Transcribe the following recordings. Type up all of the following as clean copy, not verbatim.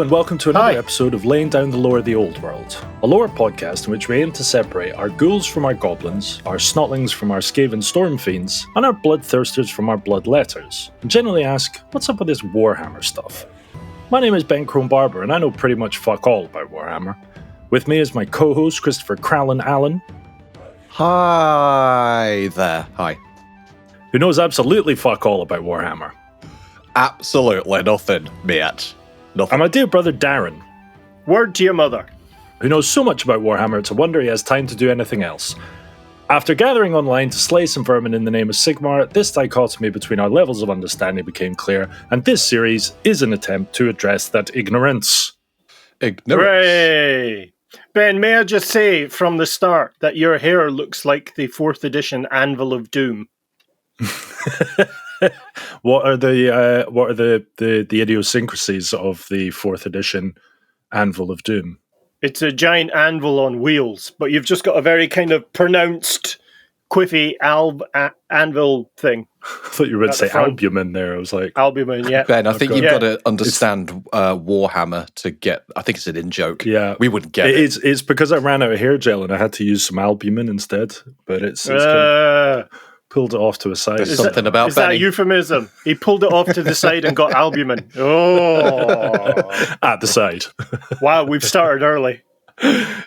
and welcome to another episode of Laying Down the Lore of the Old World, a lore podcast in which we aim to separate our ghouls from our goblins, our snotlings from our skaven storm fiends, and our bloodthirsters from our bloodletters, and generally ask, what's up with this Warhammer stuff? My name is Ben Crone-Barber, and I know pretty much fuck all about Warhammer. With me is my co-host, Christopher Crowlin Allen. Hi there. Hi. Who knows absolutely fuck all about Warhammer. Absolutely nothing, mate. Nothing. And my dear brother Darren. Word to your mother. Who knows so much about Warhammer, it's a wonder he has time to do anything else. After gathering online to slay some vermin in the name of Sigmar, this dichotomy between our levels of understanding became clear, and this series is an attempt to address that ignorance. Hooray! Ben, may I just say from the start that your hair looks like the 4th edition Anvil of Doom. What are the idiosyncrasies of the 4th edition Anvil of Doom? It's a giant anvil on wheels, but you've just got a very kind of pronounced, quiffy anvil thing. I thought you were going to say albumin there. I was like... Albumin, yeah. Ben, I think you've got to understand Warhammer to get... I think it's an in-joke. Yeah. We wouldn't get it. It's because I ran out of hair gel and I had to use some albumin instead, but it's pulled it off to a side. There's something about Is that a euphemism? He pulled it off to the side and got albumin. Oh. At the side. Wow, we've started early.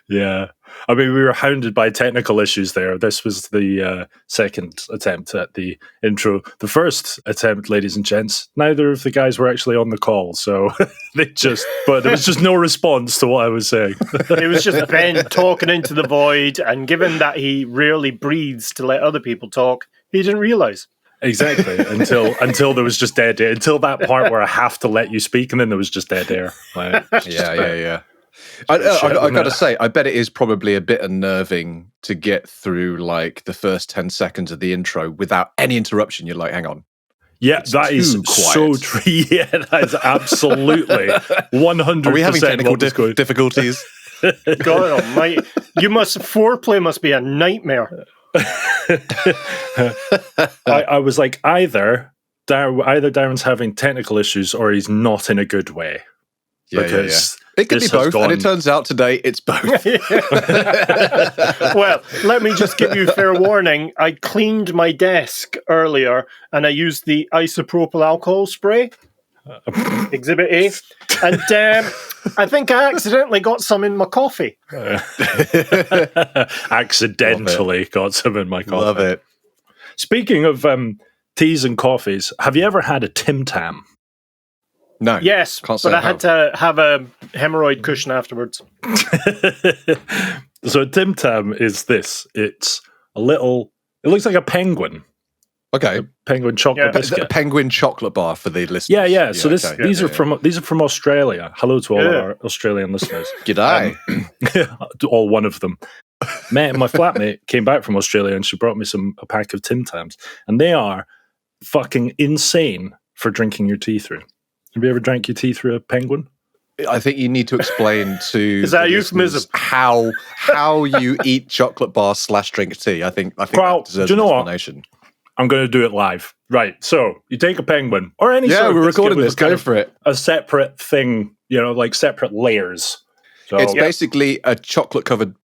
Yeah. I mean, we were hounded by technical issues there. This was the second attempt at the intro. The first attempt, ladies and gents, neither of the guys were actually on the call, so but there was just no response to what I was saying. It was just Ben talking into the void, and given that he rarely breathes to let other people talk, he didn't realise. Exactly, until there was just dead air. Until that part where I have to let you speak, and then there was just dead air. Like, yeah. I got to say, I bet it is probably a bit unnerving to get through like the first 10 seconds of the intro without any interruption. You're like, hang on. Yeah, it's that is quiet. So true. Yeah, that is absolutely 100%. Are we having technical difficulties? God almighty. Foreplay must be a nightmare. I was like, either Darren's having technical issues or he's not in a good way. Yeah. It could be both, and it turns out today it's both. Well, let me just give you fair warning. I cleaned my desk earlier, and I used the isopropyl alcohol spray, Exhibit A, and I think I accidentally got some in my coffee. Accidentally got some in my coffee. Love it. Speaking of teas and coffees, have you ever had a Tim Tam? No. Yes, but I had to have a hemorrhoid cushion afterwards. So a Tim Tam is this. It's it looks like a penguin. Okay. A penguin chocolate biscuit. A penguin chocolate bar for the listeners. Yeah. So these are from Australia. Hello to all our Australian listeners. G'day. All one of them. My flatmate came back from Australia and she brought me a pack of Tim Tams. And they are fucking insane for drinking your tea through. Have you ever drank your tea through a penguin? I think you need to explain to is that a euphemism? How you eat chocolate bar / drink tea. I think Carl, that deserves do you know an explanation. What? I'm going to do it live. Right. So you take a penguin or any sort of we're recording this. Go for it. A separate thing, like separate layers. So, it's basically a chocolate covered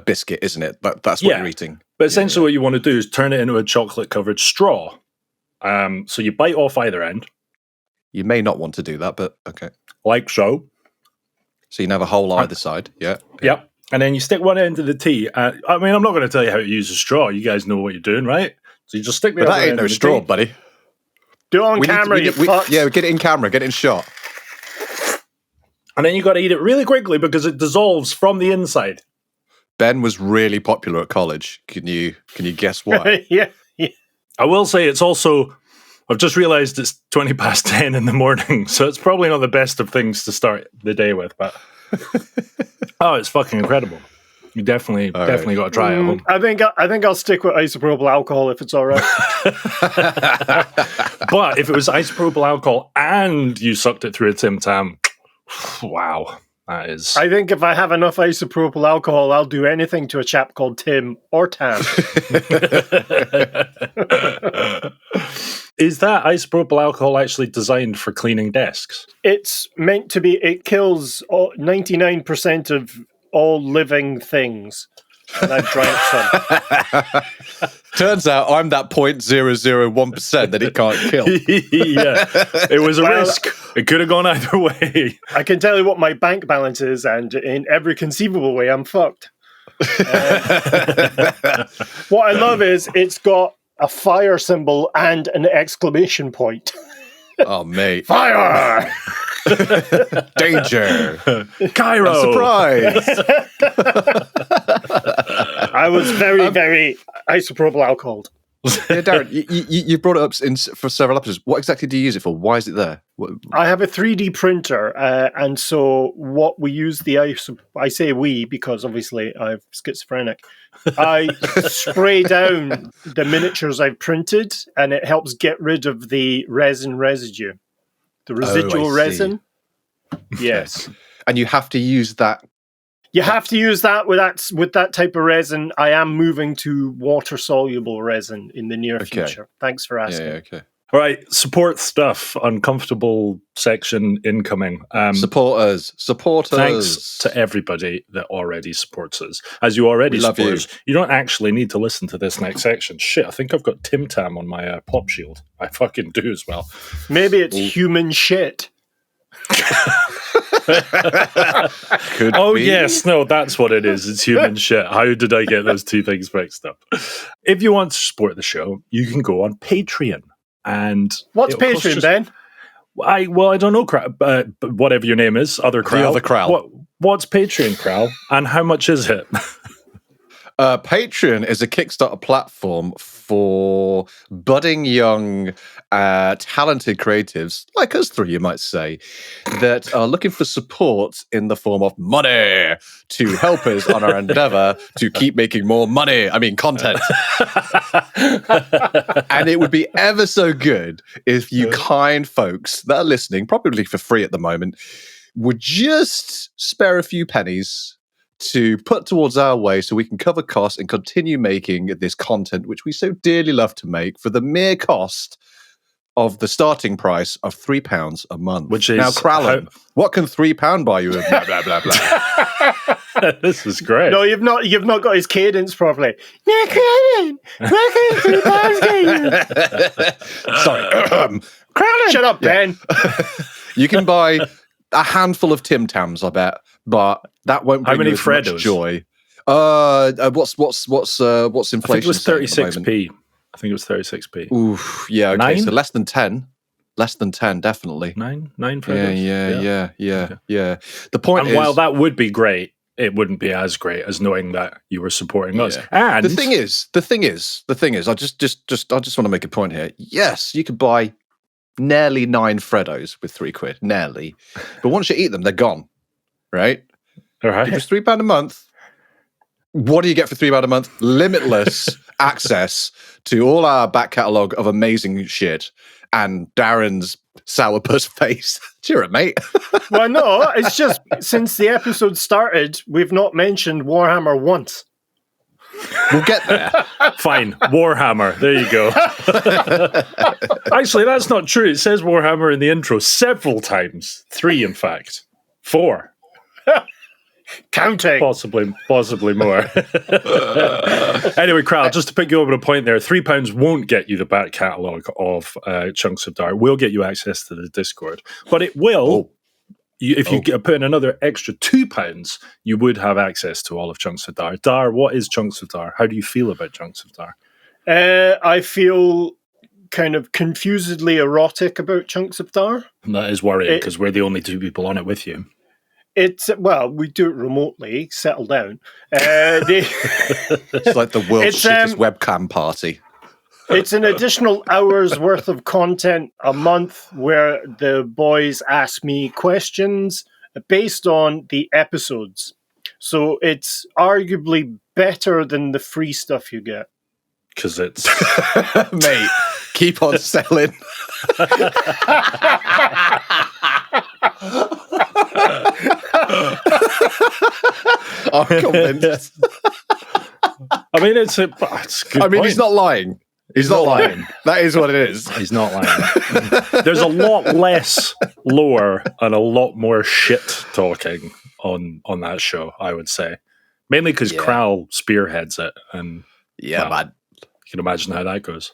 biscuit, isn't it? That's what you're eating. But essentially what you want to do is turn it into a chocolate covered straw. So you bite off either end. You may not want to do that, but okay. Like so. So you can have a hole either side, yeah. Yep. And then you stick one end of the tea. I mean, I'm not going to tell you how to use a straw. You guys know what you're doing, right? So you just stick the other end. But that ain't no straw, buddy. Do it on camera, you fucks. Yeah, get it in camera, get it in shot. And then you got to eat it really quickly because it dissolves from the inside. Ben was really popular at college. Can you guess why? Yeah. I will say it's also... I've just realised it's 20 past 10 in the morning, so it's probably not the best of things to start the day with, but it's fucking incredible. You definitely got to try it at home. I think I'll stick with isopropyl alcohol if it's all right. But if it was isopropyl alcohol and you sucked it through a Tim Tam, wow. That is... I think if I have enough isopropyl alcohol, I'll do anything to a chap called Tim or Tam. Is that isopropyl alcohol actually designed for cleaning desks? It's meant to be. It kills 99% of all living things. And I've drank some. Turns out I'm that 0.001% that it can't kill. Yeah, it was a risk. It could have gone either way. I can tell you what my bank balance is, and in every conceivable way, I'm fucked. What I love is it's got a fire symbol and an exclamation point. Oh, mate. Fire! Danger! Cairo! Surprise! I was very, very isopropyl alcohol. Yeah, Darren, you brought it up for several episodes. What exactly do you use it for? Why is it there? I have a 3D printer, and so what we use I say we because obviously I'm schizophrenic. I spray down the miniatures I've printed, and it helps get rid of the resin residue, the residual resin. Yes, and you have to use that. You have to use that with that type of resin. I am moving to water soluble resin in the near future. Thanks for asking. Yeah, okay. All right, support stuff. Uncomfortable section incoming. Support us. Thanks to everybody that already supports us. As you already support us, you don't actually need to listen to this next section. Shit, I think I've got Tim Tam on my pop shield. I fucking do as well. Maybe it's human shit. Could be. Yes, no, that's what it is. It's human shit. How did I get those two things mixed up? If you want to support the show, you can go on Patreon. And what's Patreon, Ben? I don't know, but whatever your name is, other Krell. The other Krell. What's Patreon, Krell, and how much is it? Patreon is a Kickstarter platform for budding young, talented creatives, like us three, you might say, that are looking for support in the form of money to help us on our endeavor to keep making more content. And it would be ever so good if you kind folks that are listening, probably for free at the moment, would just spare a few pennies to put towards our way so we can cover costs and continue making this content, which we so dearly love to make, for the mere cost of the starting price of £3 a month. Which is now, Krallen, what can £3 buy you? Blah blah blah blah. This is great. No, you've not got his cadence properly. Yeah, Krallen, what can £3 get you? Sorry, Krallen, shut up, Ben. You can buy a handful of Tim Tams, I bet, but that won't bring you as much joy. What's inflation? I think it was 36p. I think it was 36p. Oof, yeah, okay, 9? so less than 10. Less than 10, definitely. 9 for Yeah. The point is, while that would be great, it wouldn't be as great as knowing that you were supporting us. And the thing is, I just want to make a point here. Yes, you could buy nearly 9 Freddos with £3, nearly. But once you eat them, they're gone, right? All right. If it's £3 a month, what do you get for £3 a month? Limitless access to all our back catalogue of amazing shit and Darren's sourpuss face. Cheer it, mate. Well, no, it's just since the episode started, we've not mentioned Warhammer once. We'll get there. Fine. Warhammer. There you go. Actually, that's not true. It says Warhammer in the intro several times. 3, in fact. 4. Counting. Possibly more. Anyway, Kral, just to pick you over a point there, £3 won't get you the back catalogue of Chunks of Dar. Will get you access to the Discord. But it will, if you put in another extra £2, you would have access to all of Chunks of Dar. Dar, what is Chunks of Dar? How do you feel about Chunks of Dar? I feel kind of confusedly erotic about Chunks of Dar. And that is worrying because we're the only 2 people on it with you. We do it remotely. Settle down. It's like the world's shittest webcam party. It's an additional hour's worth of content a month where the boys ask me questions based on the episodes. So it's arguably better than the free stuff you get. Because it's... Mate, keep on selling. I'm convinced. I mean, it's a good point. He's not lying. He's not lying. That is what it is. He's not lying. There's a lot less lore and a lot more shit talking on that show, I would say. Mainly because Kral spearheads it. And man. You can imagine how that goes.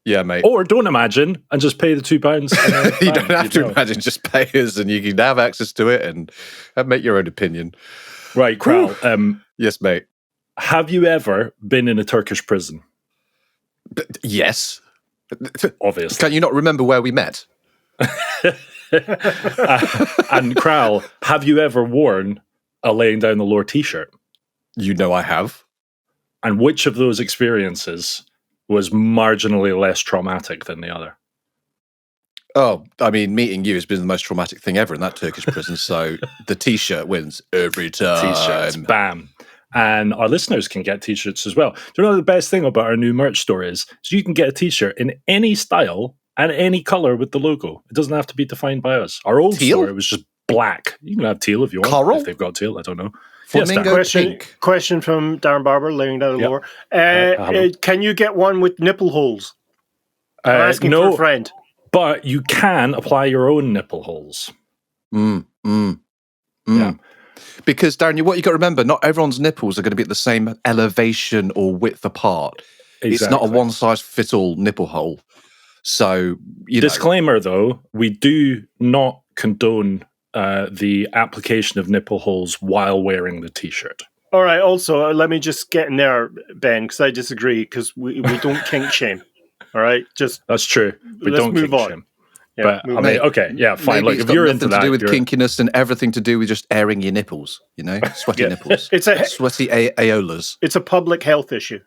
Yeah, mate. Or don't imagine and just pay the £2. You don't have to imagine, just pay us and you can have access to it and make your own opinion. Right, Kral. Yes, mate. Have you ever been in a Turkish prison? Yes. Obviously. Can you not remember where we met? And Kral, have you ever worn a Laying Down the Lore t-shirt? You know I have. And which of those experiences was marginally less traumatic than the other? Oh, I mean, meeting you has been the most traumatic thing ever in that Turkish prison, so the t-shirt wins every time. T-shirts, bam. And our listeners can get t-shirts as well. Do you know the best thing about our new merch store is you can get a t-shirt in any style and any color with the logo. It doesn't have to be defined by us. Our old store, it was just black. You can have teal if you want. Coral? If they've got teal, I don't know. Flamingo pink. Question from Darren Barber, laying down the lore. Can you get one with nipple holes? I'm asking for a friend. But you can apply your own nipple holes. Yeah. Because, Darren, what you got to remember, not everyone's nipples are going to be at the same elevation or width apart. Exactly. It's not a one-size-fits-all nipple hole. So, Disclaimer, though, we do not condone the application of nipple holes while wearing the t-shirt. All right, also, let me just get in there, Ben, because I disagree, because we don't kink shame. All right? That's true. We don't kink shame. Yeah, but I mean, okay, yeah, fine. Look, if you're into that, to do with kinkiness and everything to do with just airing your nipples, sweaty nipples, sweaty aeolas. It's a public health issue.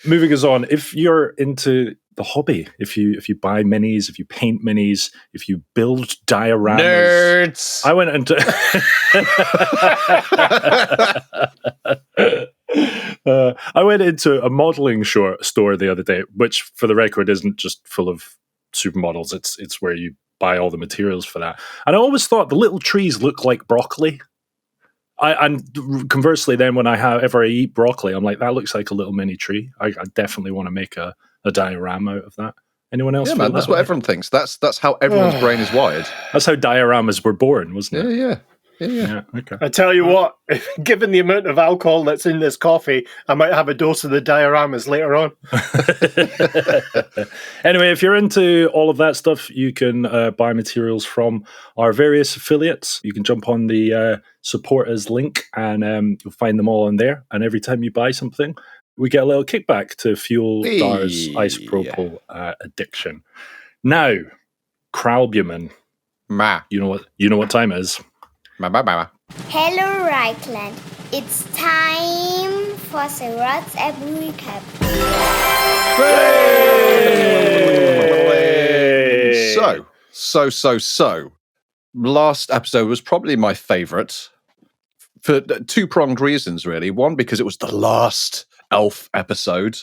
Moving us on, if you're into the hobby, if you buy minis, if you paint minis, if you build dioramas, nerds. I went into I went into a modeling store the other day, which, for the record, isn't just full of supermodels. It's where you buy all the materials for that. And I always thought the little trees look like broccoli. And conversely, then when ever I eat broccoli, I'm like, that looks like a little mini tree. I definitely want to make a diorama out of that. Anyone else? Yeah, man, that's what everyone thinks. That's how everyone's brain is wired. That's how dioramas were born, wasn't it? Yeah. Okay. I tell you what, given the amount of alcohol that's in this coffee, I might have a dose of the dioramas later on. Anyway, if you're into all of that stuff, you can buy materials from our various affiliates. You can jump on the support us link and you'll find them all in there. And every time you buy something, we get a little kickback to fuel Dar's isopropyl addiction. Now, Kralbuman, you know what time it is. Hello, Reichland. It's time for the WhatsApp recap. So. Last episode was probably my favourite for two-pronged reasons, really. One, because it was the last elf episode,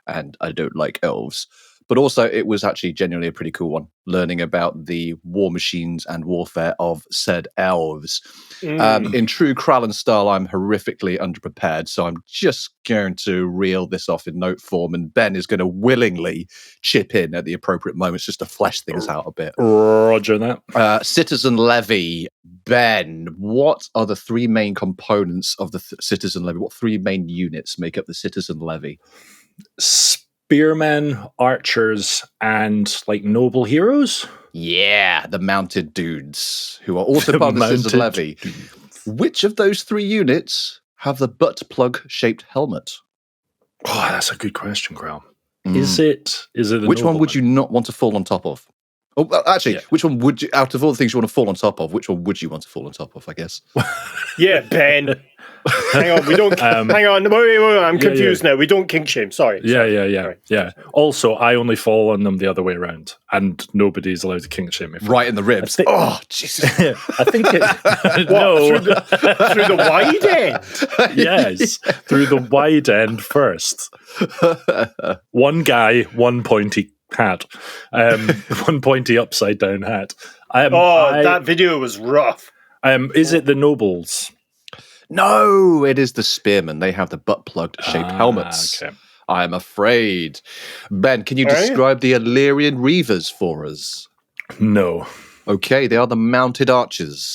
and I don't like elves. But also, it was actually genuinely a pretty cool one, learning about the war machines and warfare of said elves. In true Krallen style, I'm horrifically underprepared, so I'm just going to reel this off in note form, and Ben is going to willingly chip in at the appropriate moments just to flesh things out a bit. Roger that. Citizen Levy. Ben, what are the three main components of the Citizen Levy? What three main units make up the Citizen Levy? Spearmen, archers, and like noble heroes? Yeah, the mounted dudes who are also part of the Citizen Levy. Which of those three units have the butt plug shaped helmet? Oh, that's a good question, Kral. Is it the which one would you not want to fall on top of? Oh, actually, which one would you, out of all the things you want to fall on top of, which one would you want to fall on top of, I guess? Yeah, Ben. Hang on, we don't. Hang on, wait, I'm confused now. We don't kink shame. Sorry. Yeah. Also, I only fall on them the other way around, and nobody's allowed to kink shame me. Right in the ribs. Oh, Jesus! I think it. No, through the wide end. Yes, through the wide end first. One guy, one pointy hat, one pointy upside down hat. That video was rough. Is it the nobles? No, it is the spearmen. They have the butt-plugged shaped helmets. Okay. I am afraid. Ben, can you Are you? describe the Illyrian Reavers for us? No. Okay, they are the mounted archers.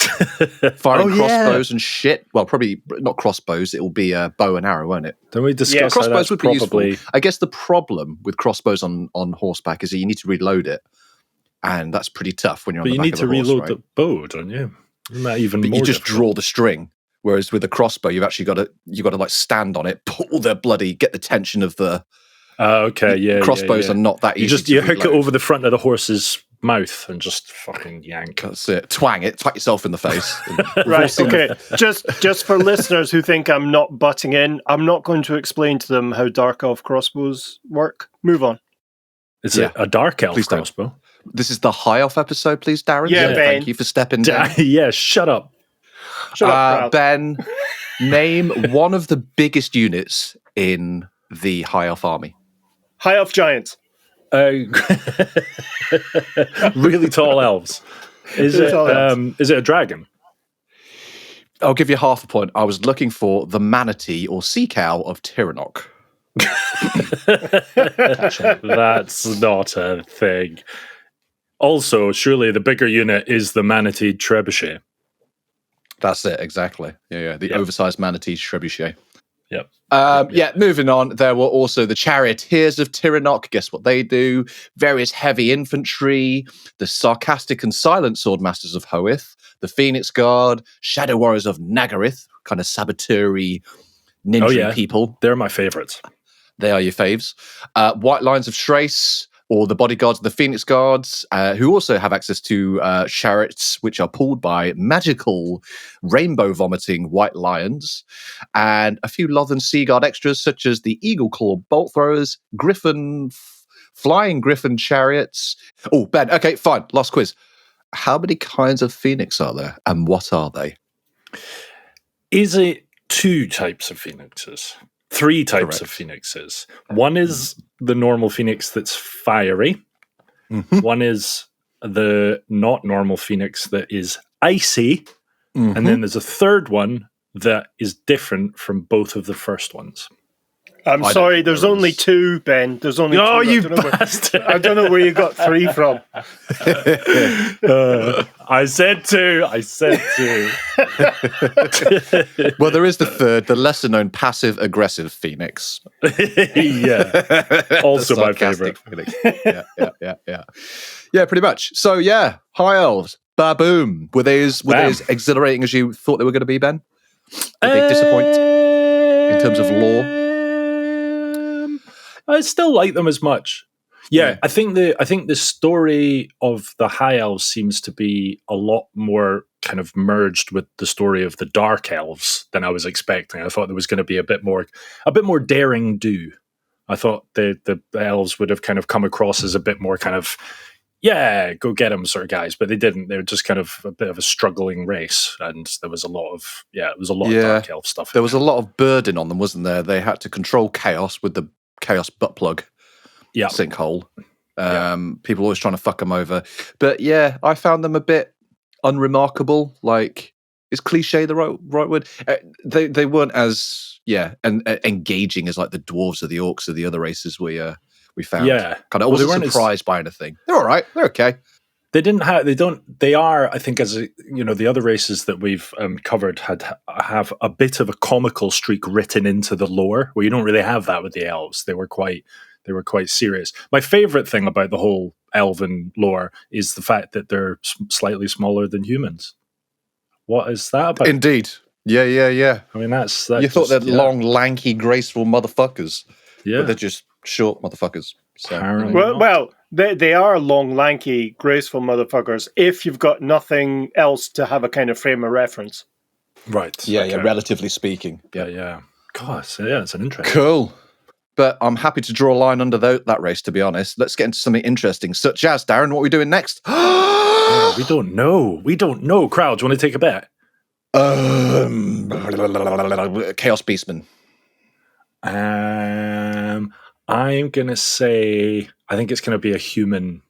Firing crossbows and shit. Well, probably not crossbows. It will be a bow and arrow, won't it? Don't we discuss how Crossbows that's would be probably... useful. I guess the problem with crossbows on horseback is that you need to reload it. And that's pretty tough when you're on the back of a horse, But you need to reload right? the bow, don't you? Isn't that even But more you just difficult? draw the string. Whereas with a crossbow, you've actually got to like stand on it, pull the bloody, get the tension of the Okay, yeah. crossbows yeah. are not that easy. You hook it over the front of the horse's mouth and just fucking yank. That's it. Twang yourself in the face. Right, okay. Just for listeners who think I'm not butting in, I'm not going to explain to them how Dark Elf crossbows work. Move on. Is it a dark elf Please don't. crossbow? This is the High Elf episode, please, Darren. Yeah, So Ben. thank you for stepping in. Yeah, shut up. Shut up, Proud. Ben, name one of the biggest units in the High Elf army. High Elf Giants. Really tall elves. Is it a dragon? I'll give you half a point. I was looking for the manatee or sea cow of Tiranoc. That's not a thing. Also, surely the bigger unit is the manatee trebuchet. That's it, exactly. Yeah. The oversized manatee trebuchet. Yep. Moving on, there were also the charioteers of Tiranoc. Guess what they do? Various heavy infantry, the sarcastic and silent swordmasters of Hoeth, the Phoenix Guard, Shadow Warriors of Naggaroth, kind of saboteur-y ninja people. They're my favourites. They are your faves. White Lions of Thrace, or the bodyguards of the Phoenix Guards, who also have access to chariots which are pulled by magical rainbow-vomiting white lions, and a few Lothan Sea Guard extras such as the Eagle Claw bolt throwers, flying griffin chariots. Oh, Ben, okay, fine, last quiz. How many kinds of Phoenix are there, and what are they? Is it 2 types of phoenixes? 3 types of phoenixes. One is the normal phoenix that's fiery. Mm-hmm. One is the not normal phoenix that is icy. Mm-hmm. And then there's a third one that is different from both of the first ones. I'm sorry, there's only 2, Ben. There's only 2. Oh, you bastard. I don't know where you got 3 from. I said 2. Well, there is the third, the lesser-known passive-aggressive Phoenix. Yeah. Also my favourite. Phoenix. Yeah, pretty much. So, yeah, High Elves, ba-boom. Were they as exhilarating as you thought they were going to be, Ben? Did they disappoint in terms of lore? I still like them as much. Yeah. I think the story of the High Elves seems to be a lot more kind of merged with the story of the Dark Elves than I was expecting. I thought there was going to be a bit more daring do. I thought the elves would have kind of come across as a bit more kind of go get them sort of guys, but they didn't. They were just kind of a bit of a struggling race, and there was a lot of of Dark Elf stuff. There was a lot of burden on them, wasn't there? They had to control chaos with the chaos butt plug sinkhole. People always trying to fuck them over. But yeah, I found them a bit unremarkable. Like, is cliche the right word? They weren't as engaging as like the dwarves or the orcs or the other races we found. Yeah, kind of. I wasn't surprised by anything. They're all right. They're okay. They are, I think, as the other races that we've covered have a bit of a comical streak written into the lore, where you don't really have that with the elves. They were quite serious. My favorite thing about the whole elven lore is the fact that they're slightly smaller than humans. What is that about? Indeed. Yeah. I mean, that's you thought they're long, lanky, graceful motherfuckers. Yeah. But they're just short motherfuckers. So, well, they are long, lanky, graceful motherfuckers if you've got nothing else to have a kind of frame of reference. Right. Yeah, relatively speaking. Yeah. God, it's an interesting. Cool. But I'm happy to draw a line under that race, to be honest. Let's get into something interesting, such as, Darren, what are we doing next? We don't know. Crowd, do you want to take a bet? Chaos Beastmen. I'm going to say, I think it's going to be a human.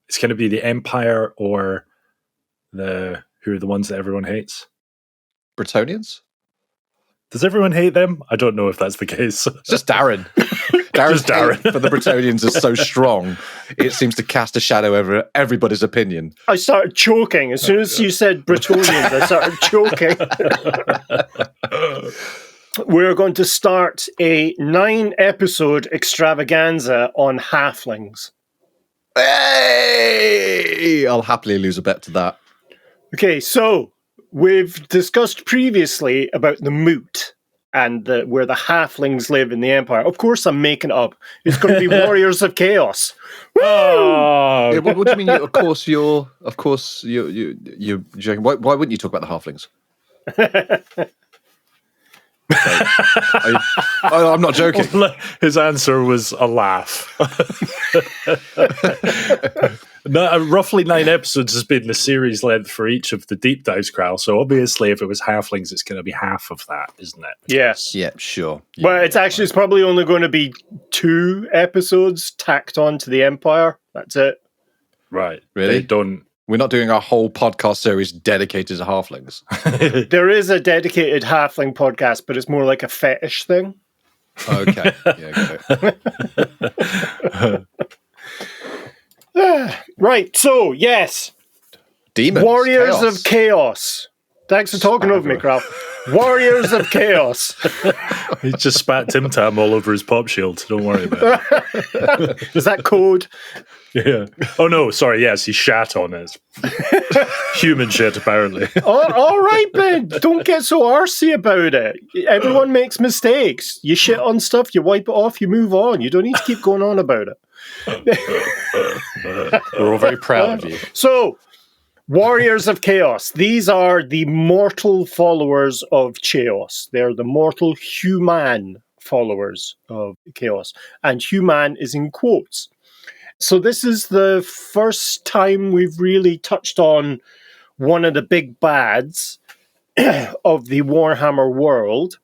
It's going to be the Empire or who are the ones that everyone hates? Bretonians? Does everyone hate them? I don't know if that's the case. It's just Darren. Darren's Darren. hate for the Bretonians is so strong, it seems to cast a shadow over everybody's opinion. I started choking. As soon as you said Bretonians, I started choking. We're going to start a 9-episode extravaganza on halflings. Hey! I'll happily lose a bet to that. Okay, so we've discussed previously about the moot and where the halflings live in the Empire. Of course, I'm making it up. It's going to be Warriors of Chaos. Oh, Yeah, what do you mean? Of course, you're joking. Why wouldn't you talk about the halflings? I'm not joking. His answer was a laugh. No, roughly 9 episodes has been the series length for each of the deep dives, Kral. So obviously, if it was halflings, it's going to be half of that, isn't it? Yes. Yeah, sure. Well, it's probably only going to be 2 episodes tacked on to the Empire. That's it. Right. Really? They don't. We're not doing our whole podcast series dedicated to halflings. There is a dedicated halfling podcast, but it's more like a fetish thing. Okay. Yeah, got it. Right, so, yes. Demons. Warriors chaos. of Chaos. Thanks for talking over me, Kral. Warriors of Chaos. He just spat Tim Tam all over his pop shield. Don't worry about it. Is that code? Yeah. Oh, no. Sorry. Yes, he shat on it. Human shit, apparently. Oh, all right, Ben. Don't get so arsey about it. Everyone makes mistakes. You shit on stuff, you wipe it off, you move on. You don't need to keep going on about it. We're all very proud of you. So, Warriors of Chaos. These are the mortal followers of Chaos. They're the mortal human followers of Chaos. And human is in quotes. So this is the first time we've really touched on one of the big bads of the Warhammer world.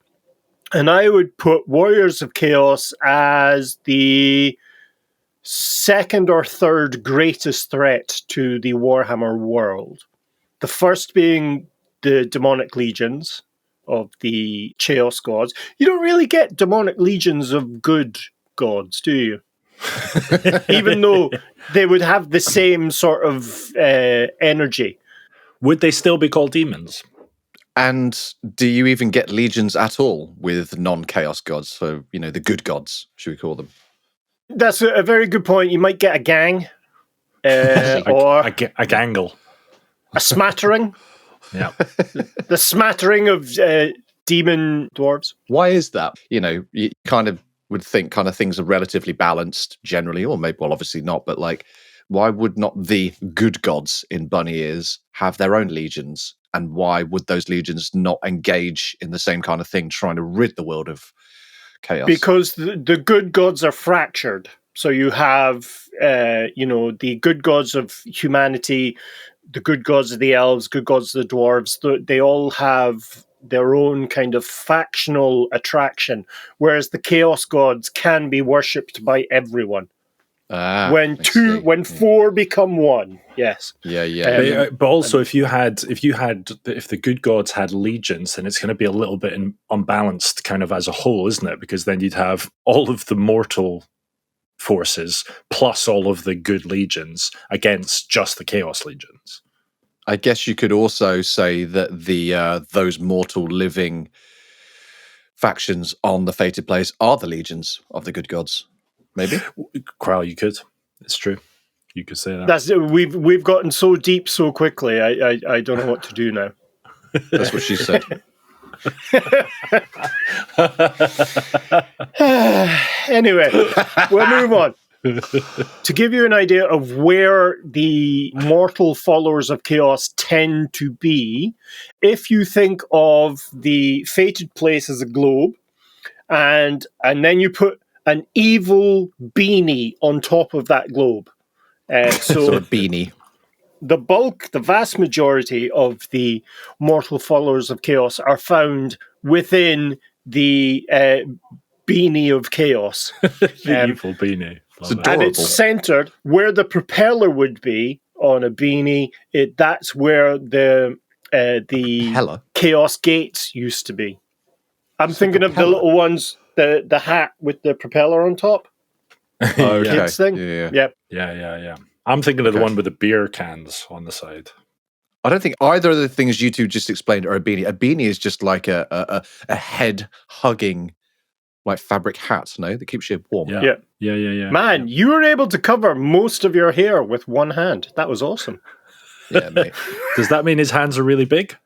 And I would put Warriors of Chaos as the second or third greatest threat to the Warhammer world. The first being the demonic legions of the Chaos gods. You don't really get demonic legions of good gods, do you? Even though they would have the same sort of energy. Would they still be called demons? And do you even get legions at all with non-chaos gods? So, the good gods, should we call them? That's a very good point. You might get a gang or a gangle. a smattering. Yeah. The smattering of demon dwarves. Why is that? You kind of would think kind of things are relatively balanced generally, or maybe, well, obviously not, but why would not the good gods in bunny ears have their own legions? And why would those legions not engage in the same kind of thing, trying to rid the world of chaos? Because the good gods are fractured. So you have, the good gods of humanity, the good gods of the elves, good gods of the dwarves. They all have their own kind of factional attraction, whereas the chaos gods can be worshipped by everyone. When 4 become 1, yes. Yeah. But also, if the good gods had legions, then it's going to be a little bit unbalanced, kind of as a whole, isn't it? Because then you'd have all of the mortal forces plus all of the good legions against just the chaos legions. I guess you could also say that those mortal living factions on the fated place are the legions of the good gods. Maybe. Kral, you could. It's true. You could say that. We've gotten so deep so quickly. I don't know what to do now. That's what she said. Anyway, we'll move on. To give you an idea of where the mortal followers of chaos tend to be, if you think of the fated place as a globe, and then you put an evil beanie on top of that globe. So a beanie. The vast majority of the mortal followers of chaos are found within the beanie of chaos. The evil beanie. And it's centered where the propeller would be on a beanie. That's where the Propeller? chaos gates used to be. I'm thinking of the little ones The hat with the propeller on top. Okay. Kids thing. Yeah. Yep. Yeah. I'm thinking of the one with the beer cans on the side. I don't think either of the things you two just explained are a beanie. A beanie is just like a head hugging, like fabric hat. No, that keeps you warm. Yeah. Man, you were able to cover most of your hair with one hand. That was awesome. Yeah, mate. Does that mean his hands are really big?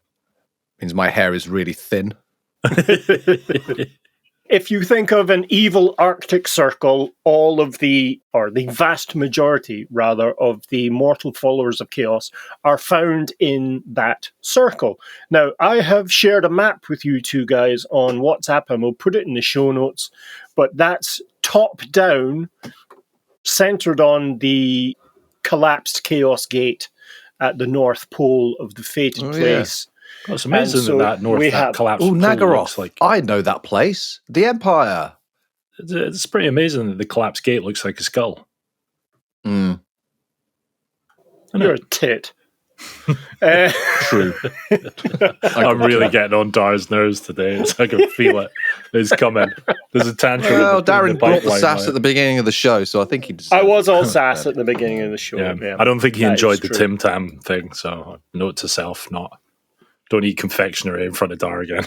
Means my hair is really thin. If you think of an evil Arctic circle, the vast majority, rather, of the mortal followers of chaos are found in that circle. Now, I have shared a map with you two guys on WhatsApp, and we'll put it in the show notes, but that's top down, centered on the collapsed Chaos Gate at the North Pole of the fated place. Oh, it's amazing that collapsed Oh, pool Naggaroth. looks like. I know that place. The Empire. It's pretty amazing that the collapsed gate looks like a skull. Mm. You're a tit. True. I'm really getting on Dar's nerves today. I can feel it. It's coming. There's a tantrum. Well, Darren the brought the pipeline, sass at the beginning of the show, so I think he I was all sass at the beginning of the show. Yeah. I don't think he enjoyed the true. Tim Tam thing, so note to self, don't eat confectionery in front of Dar again.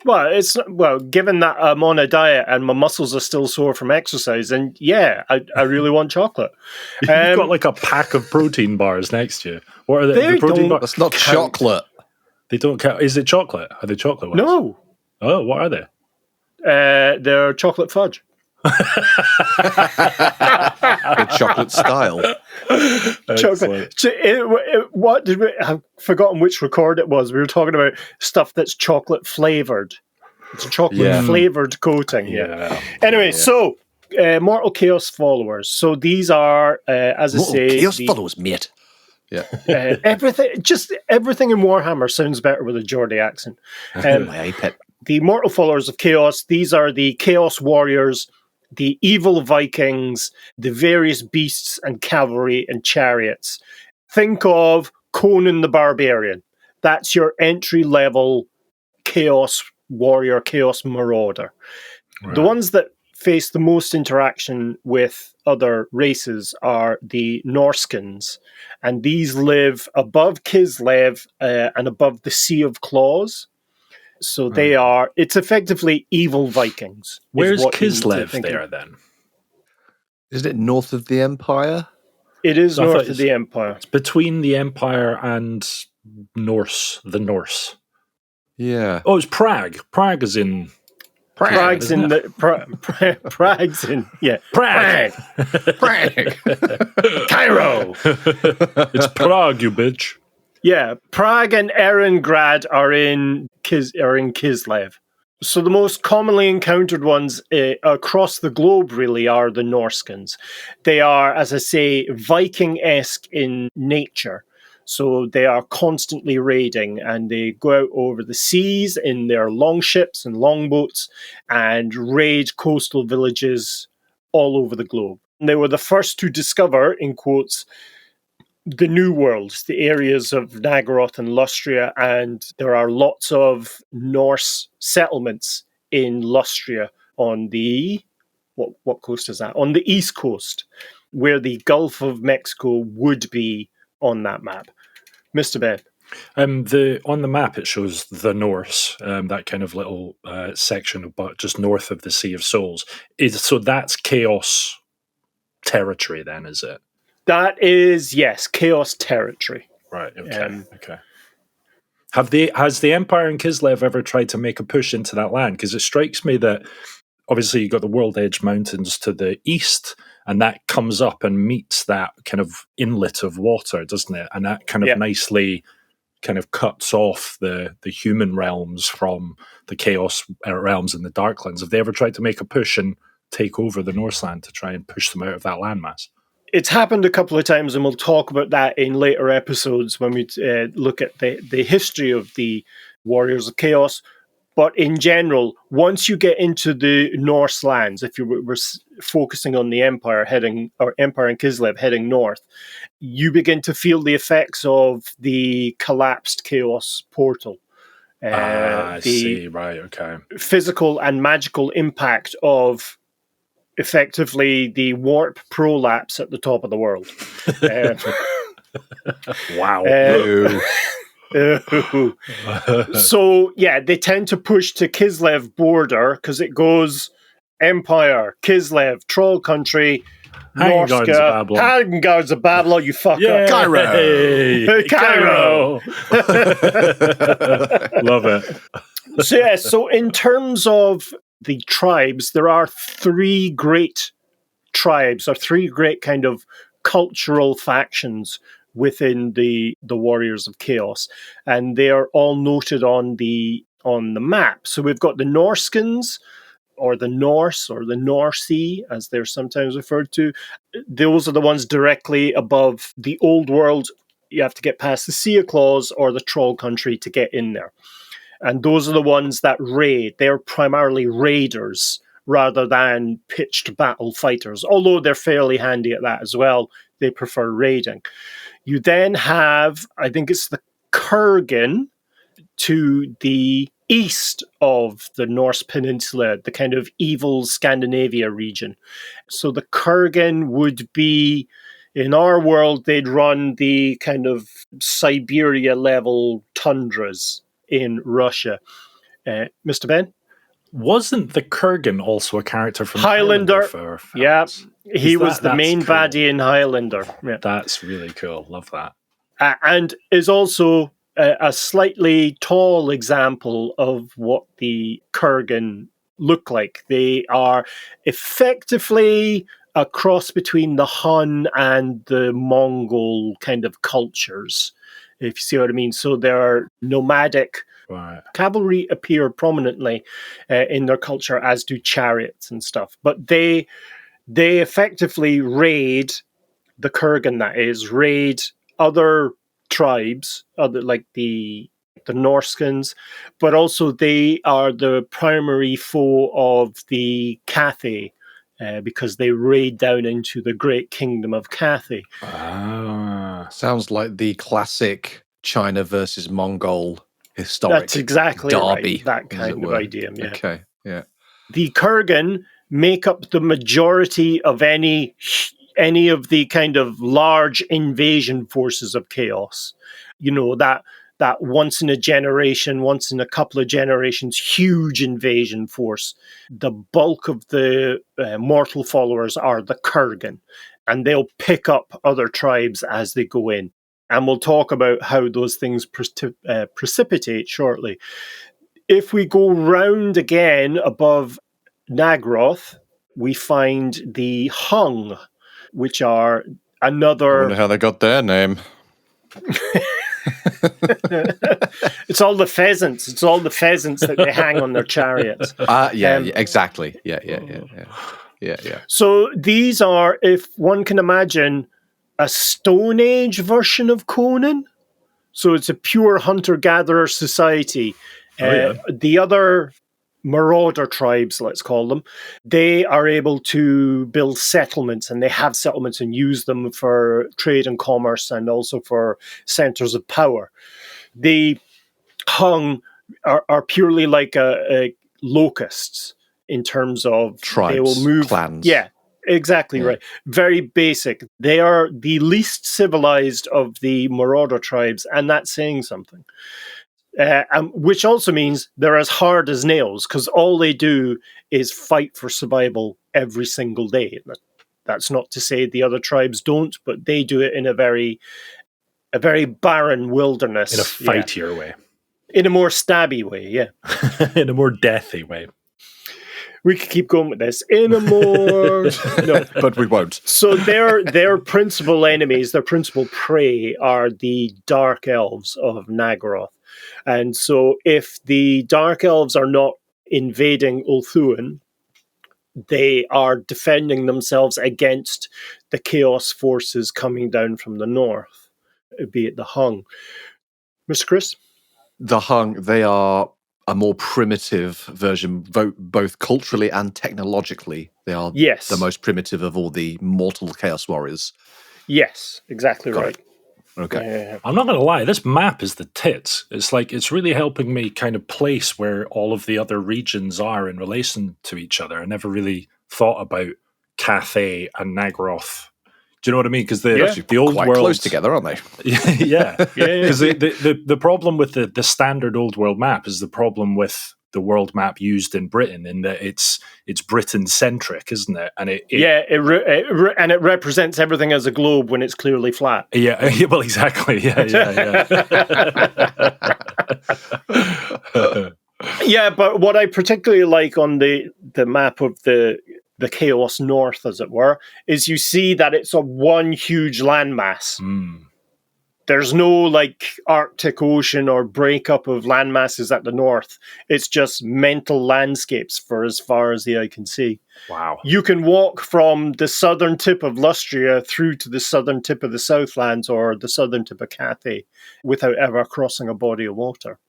Well, given that I'm on a diet and my muscles are still sore from exercise, and I really want chocolate. You've got like a pack of protein bars next to you. What are They the protein bars? That's not chocolate. They don't count. Is it chocolate? Are they chocolate ones? No. Oh, what are they? They're chocolate fudge. The chocolate style. Chocolate. What did we? I've forgotten which record it was. We were talking about stuff that's chocolate flavored. It's a chocolate flavored coating. Yeah. Anyway, so Mortal Chaos followers. So these are, as I say, Chaos followers, mate. Yeah. everything in Warhammer sounds better with a Geordie accent. My iPad. The Mortal Followers of Chaos, these are the Chaos Warriors, the evil Vikings, the various beasts and cavalry and chariots. Think of Conan the Barbarian. That's your entry-level Chaos Warrior, Chaos Marauder. Right. The ones that face the most interaction with other races are the Norscans, and these live above Kislev and above the Sea of Claws. So it's effectively evil Vikings. Where's Kislev there then? Isn't it north of the Empire? It is north of the Empire. It's between the Empire and the Norse. Yeah. Oh, it's Prague. Prague is in... Prague's in Prague's in... Yeah. Prague. Cairo. It's Prague, you bitch. Yeah, Prague and Erengrad are in Kislev. So the most commonly encountered ones across the globe really are the Norscans. They are, as I say, Viking-esque in nature. So they are constantly raiding, and they go out over the seas in their longships and longboats and raid coastal villages all over the globe. And they were the first to discover, in quotes, the New World, the areas of Naggaroth and Lustria, and there are lots of Norse settlements in Lustria on the what coast is that? On the east coast, where the Gulf of Mexico would be on that map. Mr. Ben. On the map it shows the Norse, that kind of little section about just north of the Sea of Souls. So that's Chaos territory then, is it? That is, yes, Chaos territory. Right, okay. Has the Empire and Kislev ever tried to make a push into that land? Because it strikes me that obviously you've got the World Edge Mountains to the east, and that comes up and meets that kind of inlet of water, doesn't it? And that kind of nicely kind of cuts off the human realms from the Chaos realms and the Darklands. Have they ever tried to make a push and take over the Norseland to try and push them out of that landmass? It's happened a couple of times, and we'll talk about that in later episodes when we look at the history of the Warriors of Chaos. But in general, once you get into the Norse lands, if you were focusing on the Empire and Kislev heading north, you begin to feel the effects of the collapsed Chaos portal. I the see. Right. Okay. physical and magical impact of effectively the warp prolapse at the top of the world. Wow. So, yeah, they tend to push to Kislev border because it goes Empire, Kislev, Troll Country, Hanging Gardens of Norsca, Babylon. Hanging Gardens of Babylon, you fucker. Yay! Cairo. Love it. So, yeah, so in terms of the tribes, there are three great tribes, or three great kind of cultural factions within the Warriors of Chaos, and they are all noted on the map. So we've got the Norscans, or the Norse, or the Norsci, as they're sometimes referred to. Those are the ones directly above the Old World. You have to get past the Sea of Claws or the Troll Country to get in there. And those are the ones that raid. They're primarily raiders rather than pitched battle fighters, although they're fairly handy at that as well. They prefer raiding. You then have, I think it's the Kurgan to the east of the Norse Peninsula, the kind of evil Scandinavia region. So the Kurgan would be, in our world, they'd run the kind of Siberia level tundras in Russia. Mr. Ben? Wasn't the Kurgan also a character from Highlander? For films? Yeah, he was the that's main cool. baddie in Highlander. Yeah. That's really cool. Love that. And is also a slightly tall example of what the Kurgan look like. They are effectively a cross between the Hun and the Mongol kind of cultures, if you see what I mean. So they're nomadic. Right. Cavalry appear prominently in their culture, as do chariots and stuff. But they effectively raid, the Kurgan that is, raid other tribes, like the Norscans, but also they are the primary foe of the Cathay, because they raid down into the great kingdom of Cathay. Sounds like the classic China versus Mongol historic That's exactly derby, right. That kind of idea. Yeah. Okay, yeah. The Kurgan make up the majority of any of the kind of large invasion forces of chaos. You know, that once in a generation, once in a couple of generations, huge invasion force. The bulk of the mortal followers are the Kurgan, and they'll pick up other tribes as they go in. And we'll talk about how those things precipitate shortly. If we go round again above Naggaroth, we find the Hung, which are another... I wonder how they got their name. It's all the pheasants. It's all the pheasants that they hang on their chariots. Yeah, exactly. Yeah. So these are, if one can imagine, a Stone Age version of Conan. So it's a pure hunter-gatherer society. The other marauder tribes, let's call them, they are able to build settlements, and they have settlements and use them for trade and commerce and also for centers of power. The Hung are purely like locusts in terms of tribes, they will move, clans. Yeah, exactly right. Very basic. They are the least civilized of the marauder tribes, and that's saying something. Which also means they're as hard as nails, because all they do is fight for survival every single day. That's not to say the other tribes don't, but they do it in a very barren wilderness. In a fightier way. In a more stabby way, yeah. In a more deathy way. We could keep going with this. In a more... No. But we won't. So their principal enemies, their principal prey, are the Dark Elves of Naggaroth. And so if the Dark Elves are not invading Ulthuan, they are defending themselves against the Chaos forces coming down from the north, be it the Hung. Mr. Chris? The Hung, they are a more primitive version, both culturally and technologically. They are the most primitive of all the mortal Chaos warriors. Yes, exactly right. Okay. Yeah. I'm not going to lie, this map is the tits. It's like, it's really helping me kind of place where all of the other regions are in relation to each other. I never really thought about Cathay and Naggaroth. Do you know what I mean? Because the old quite world, close together, aren't they? yeah, because the problem with the standard old world map is the problem with the world map used in Britain, in that it's Britain centric, isn't it? And it represents everything as a globe when it's clearly flat. Yeah, well, exactly. Yeah. Yeah, but what I particularly like on the map of the Chaos North, as it were, is you see that it's a one huge landmass. There's no like Arctic Ocean or breakup of landmasses at the north. It's just mental landscapes for as far as the eye can see. Wow. You can walk from the southern tip of Lustria through to the southern tip of the Southlands or the southern tip of Cathay without ever crossing a body of water.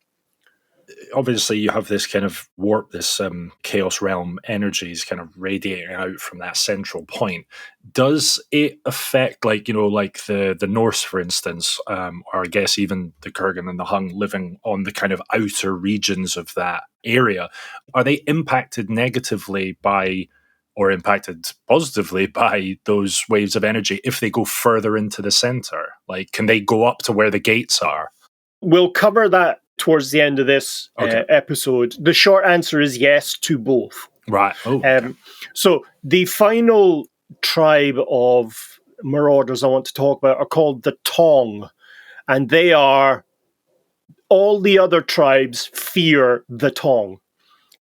Obviously, you have this kind of warp, this chaos realm energies kind of radiating out from that central point. Does it affect, like the Norse, for instance, or I guess even the Kurgan and the Hung living on the kind of outer regions of that area? Are they impacted negatively by, or impacted positively by, those waves of energy if they go further into the center? Like, can they go up to where the gates are? We'll cover that towards the end of this episode. The short answer is yes to both. Right. So the final tribe of Marauders I want to talk about are called the Tong. And they are, all the other tribes fear the Tong.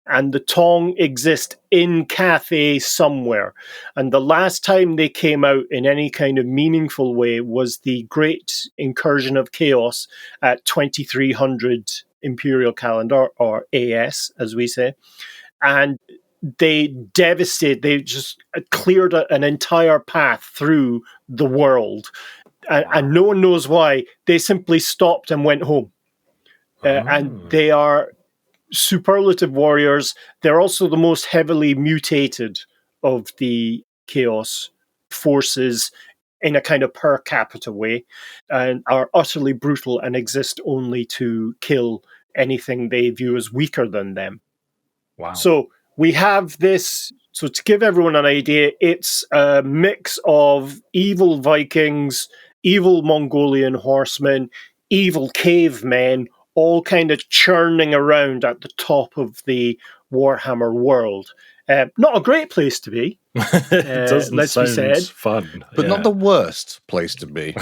And the Tong exist in Cathay somewhere. And the last time they came out in any kind of meaningful way was the Great Incursion of Chaos at 2300 Imperial Calendar, or AS, as we say. And they just cleared an entire path through the world. And no one knows why. They simply stopped and went home. And they are superlative warriors. They're also the most heavily mutated of the Chaos forces in a kind of per capita way, and are utterly brutal and exist only to kill anything they view as weaker than them. Wow. So we have this. So to give everyone an idea, it's a mix of evil Vikings, evil Mongolian horsemen, evil cavemen, all kind of churning around at the top of the Warhammer world. Not a great place to be. It doesn't let's be sound said. fun. But not the worst place to be.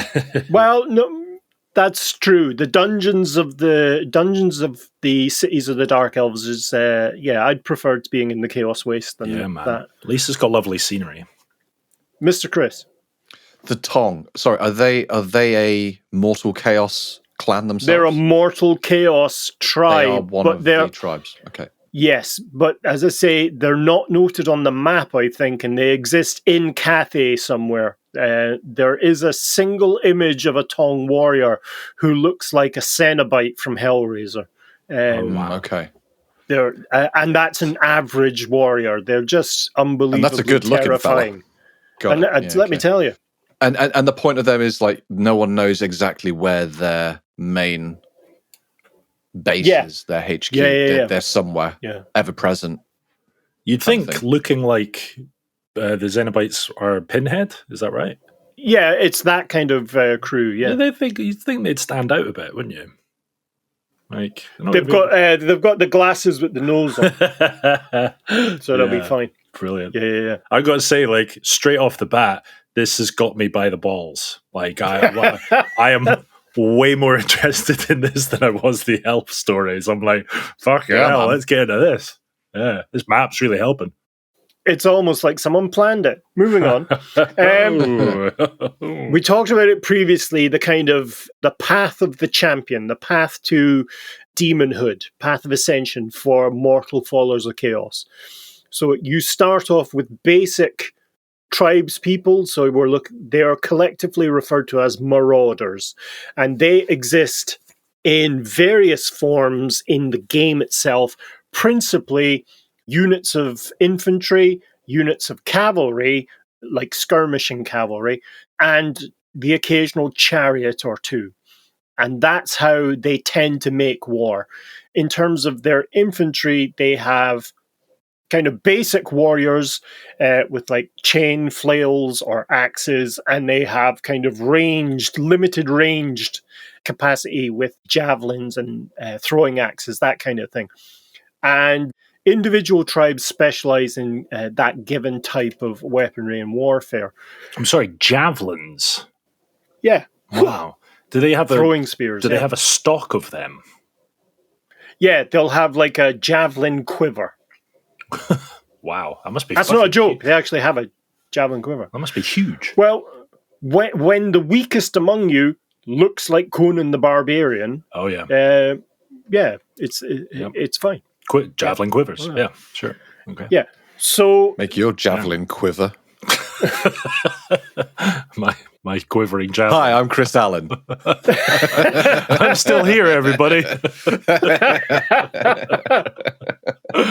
Well, no, that's true. The dungeons of the cities of the Dark Elves is, I'd prefer it being in the Chaos Waste than that. At least it's got lovely scenery. Mr. Chris. The Tong. Sorry, are they a mortal chaos clan themselves? They're a mortal chaos tribe. They are one of the tribes. Okay. Yes, but as I say, they're not noted on the map, I think, and they exist in Cathay somewhere. There is a single image of a Tong warrior who looks like a Cenobite from Hellraiser. Okay. And that's an average warrior. They're just unbelievably and that's a good terrifying. Let me tell you. And the point of them is, like, no one knows exactly where their main base is, their HQ. They're somewhere, ever present. You'd think looking like the Xenobites are Pinhead, is that right? Yeah, it's that kind of crew, you'd think they'd stand out a bit, wouldn't you? Like, they've got the glasses with the nose on. So they'll be fine. Brilliant. Yeah. I got to say, like, straight off the bat, this has got me by the balls. Like, I am way more interested in this than I was the elf stories. I'm like, fuck hell, let's get into this. Yeah, this map's really helping. It's almost like someone planned it. Moving on. We talked about it previously, the path of the champion, the path to demonhood, path of ascension for mortal followers of chaos. So you start off with basic tribes people, so they are collectively referred to as Marauders, and they exist in various forms in the game itself, principally units of infantry, units of cavalry, like skirmishing cavalry, and the occasional chariot or two. And that's how they tend to make war. In terms of their infantry, they have kind of basic warriors with like chain flails or axes, and they have kind of limited ranged capacity with javelins and throwing axes, that kind of thing. And individual tribes specialize in that given type of weaponry and warfare. I'm sorry, javelins? Yeah. Wow. Do they have throwing spears? Do they have a stock of them? Yeah, they'll have like a javelin quiver. Wow, that must be. That's not a joke. They actually have a javelin quiver. That must be huge. Well, when the weakest among you looks like Conan the Barbarian, oh yeah, it's fine. Javelin quivers. Yeah, sure. Okay. Yeah. So make your javelin quiver. my quivering javelin. Hi, I'm Chris Allen. I'm still here, everybody.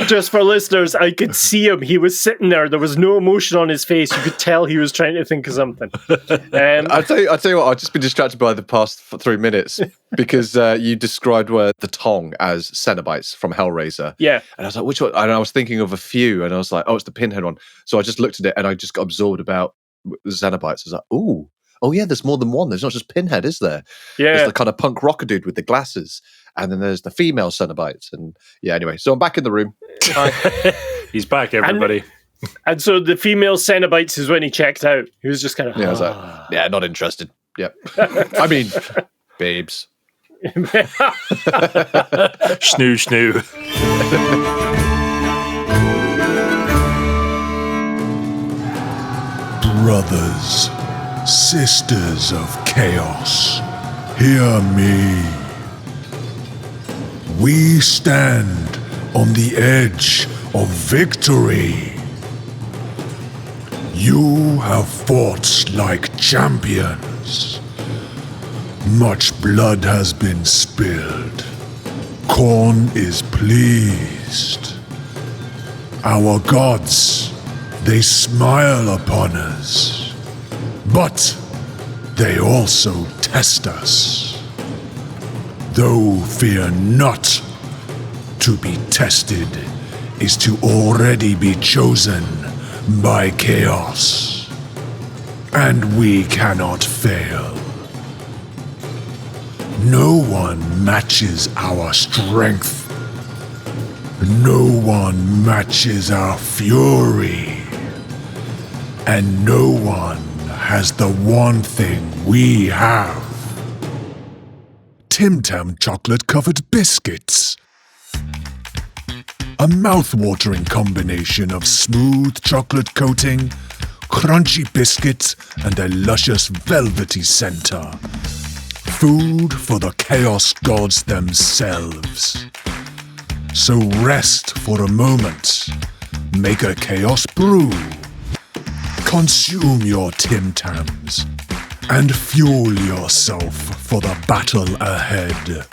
Just for listeners, I could see him. He was sitting there. There was no emotion on his face. You could tell he was trying to think of something. I'll tell you what. I've just been distracted by the past 3 minutes because you described the Tong as Cenobites from Hellraiser. Yeah, and I was like, which one? And I was thinking of a few, and I was like, oh, it's the Pinhead one. So I just looked at it, and I just got absorbed about the Cenobites. I was like, oh yeah, there's more than one. There's not just Pinhead, is there? Yeah, there's the kind of punk rocker dude with the glasses. And then there's the female Cenobites. And yeah, anyway, so I'm back in the room. He's back, everybody. And so the female Cenobites is when he checked out. He was just kind of... Yeah, I was like, yeah, not interested. Yep. I mean, babes. Snoo. Brothers, sisters of chaos, hear me. We stand on the edge of victory. You have fought like champions. Much blood has been spilled. Khorne is pleased. Our gods, they smile upon us. But they also test us. Though fear not, to be tested is to already be chosen by chaos. And we cannot fail. No one matches our strength. No one matches our fury. And no one has the one thing we have. Tim Tam chocolate-covered biscuits. A mouth-watering combination of smooth chocolate coating, crunchy biscuits, and a luscious velvety center. Food for the chaos gods themselves. So rest for a moment. Make a chaos brew. Consume your Tim Tams. And fuel yourself for the battle ahead.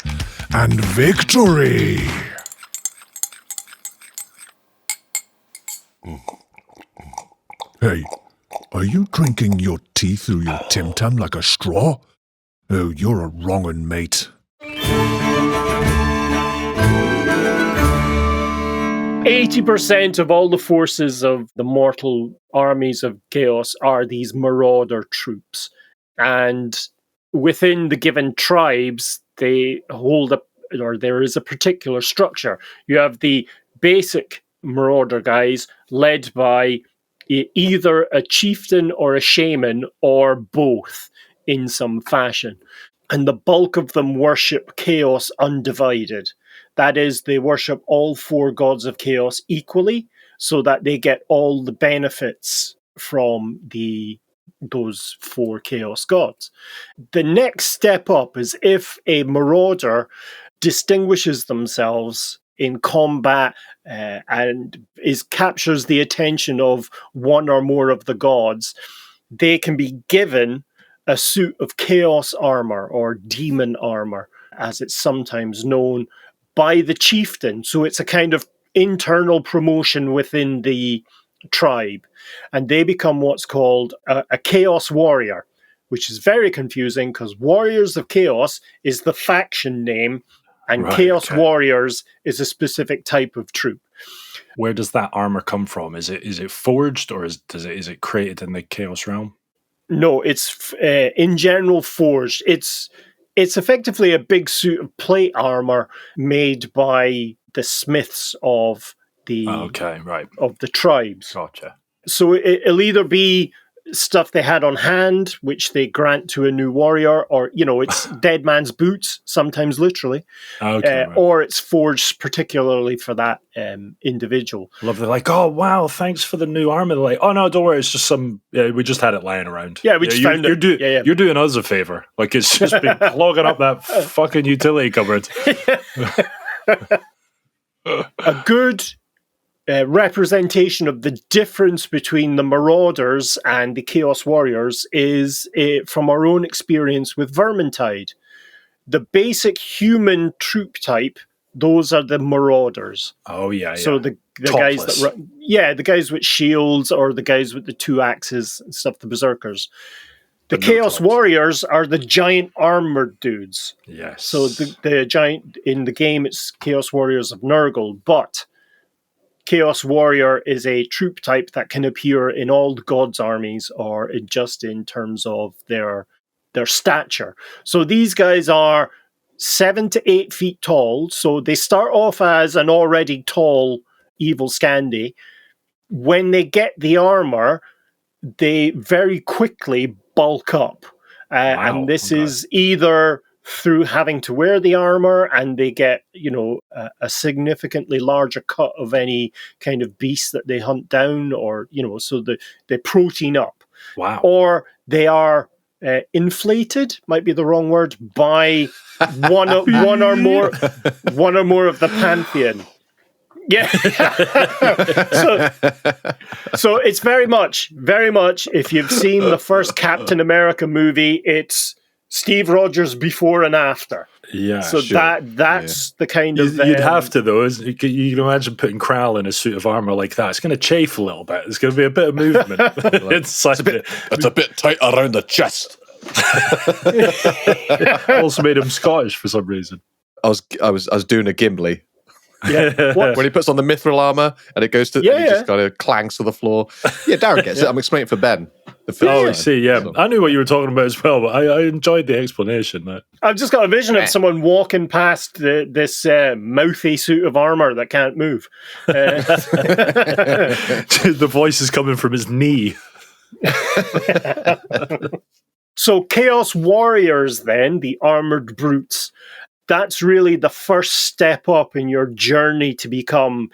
And victory! Hey, are you drinking your tea through your Tim Tam like a straw? Oh, you're a wrong 'un, mate. 80% of all the forces of the mortal armies of chaos are these marauder troops. And within the given tribes, they hold up, or there is a particular structure. You have the basic marauder guys led by either a chieftain or a shaman or both in some fashion. And the bulk of them worship chaos undivided. That is, they worship all four gods of chaos equally so that they get all the benefits from those four chaos gods. The next step up is if a marauder distinguishes themselves in combat and captures the attention of one or more of the gods, they can be given a suit of chaos armor or demon armor, as it's sometimes known, by the chieftain. So it's a kind of internal promotion within the tribe, and they become what's called a chaos warrior. which is very confusing because Warriors of Chaos is the faction name, and Chaos Warriors is a specific type of troop. Where does that armor come from? Is it forged, or is it created in the Chaos realm? No, it's in general forged. It's effectively a big suit of plate armor made by the smiths of the of the tribes. Gotcha. So it'll either be stuff they had on hand, which they grant to a new warrior, or it's dead man's boots, sometimes literally, or it's forged particularly for that individual. Love, they're like, oh wow, thanks for the new armor. They're like, oh no, don't worry, it's just we just had it lying around. Yeah, we just found it. You're doing us a favor. Like, it's just been clogging up that fucking utility cupboard. A good representation of the difference between the Marauders and the Chaos Warriors is from our own experience with Vermintide. The basic human troop type, those are the Marauders. Oh yeah. So the guys that the guys with shields, or the guys with the 2 axes and stuff, the berserkers. The Chaos Warriors are the giant armored dudes. Yes. So the giant in the game, it's Chaos Warriors of Nurgle, but Chaos Warrior is a troop type that can appear in all the gods' armies, or just in terms of their stature. So these guys are 7 to 8 feet tall. So they start off as an already tall evil Scandi. When they get the armor, they very quickly bulk up. And this is either through having to wear the armor, and they get, a significantly larger cut of any kind of beast that they hunt down, or, so they protein up. Wow. Or they are inflated, might be the wrong word, by one or more of the pantheon. Yeah. so it's very much, if you've seen the first Captain America movie, it's Steve Rogers before and after. Yeah. So that's the kind of... You'd have to, though. You can imagine putting Kral in a suit of armor like that. It's going to chafe a little bit. There's going to be a bit of movement. It's a bit tight around the chest. Also made him Scottish for some reason. I was doing a Gimli. Yeah. When he puts on the mithril armor and it goes to, and he just kind of clangs to the floor. Yeah, Darren gets it. I'm explaining it for Ben. I see. Yeah, I knew what you were talking about as well, but I enjoyed the explanation. I've just got a vision of someone walking past this mouthy suit of armor that can't move. The voice is coming from his knee. So Chaos Warriors, then, the armored brutes, that's really the first step up in your journey to become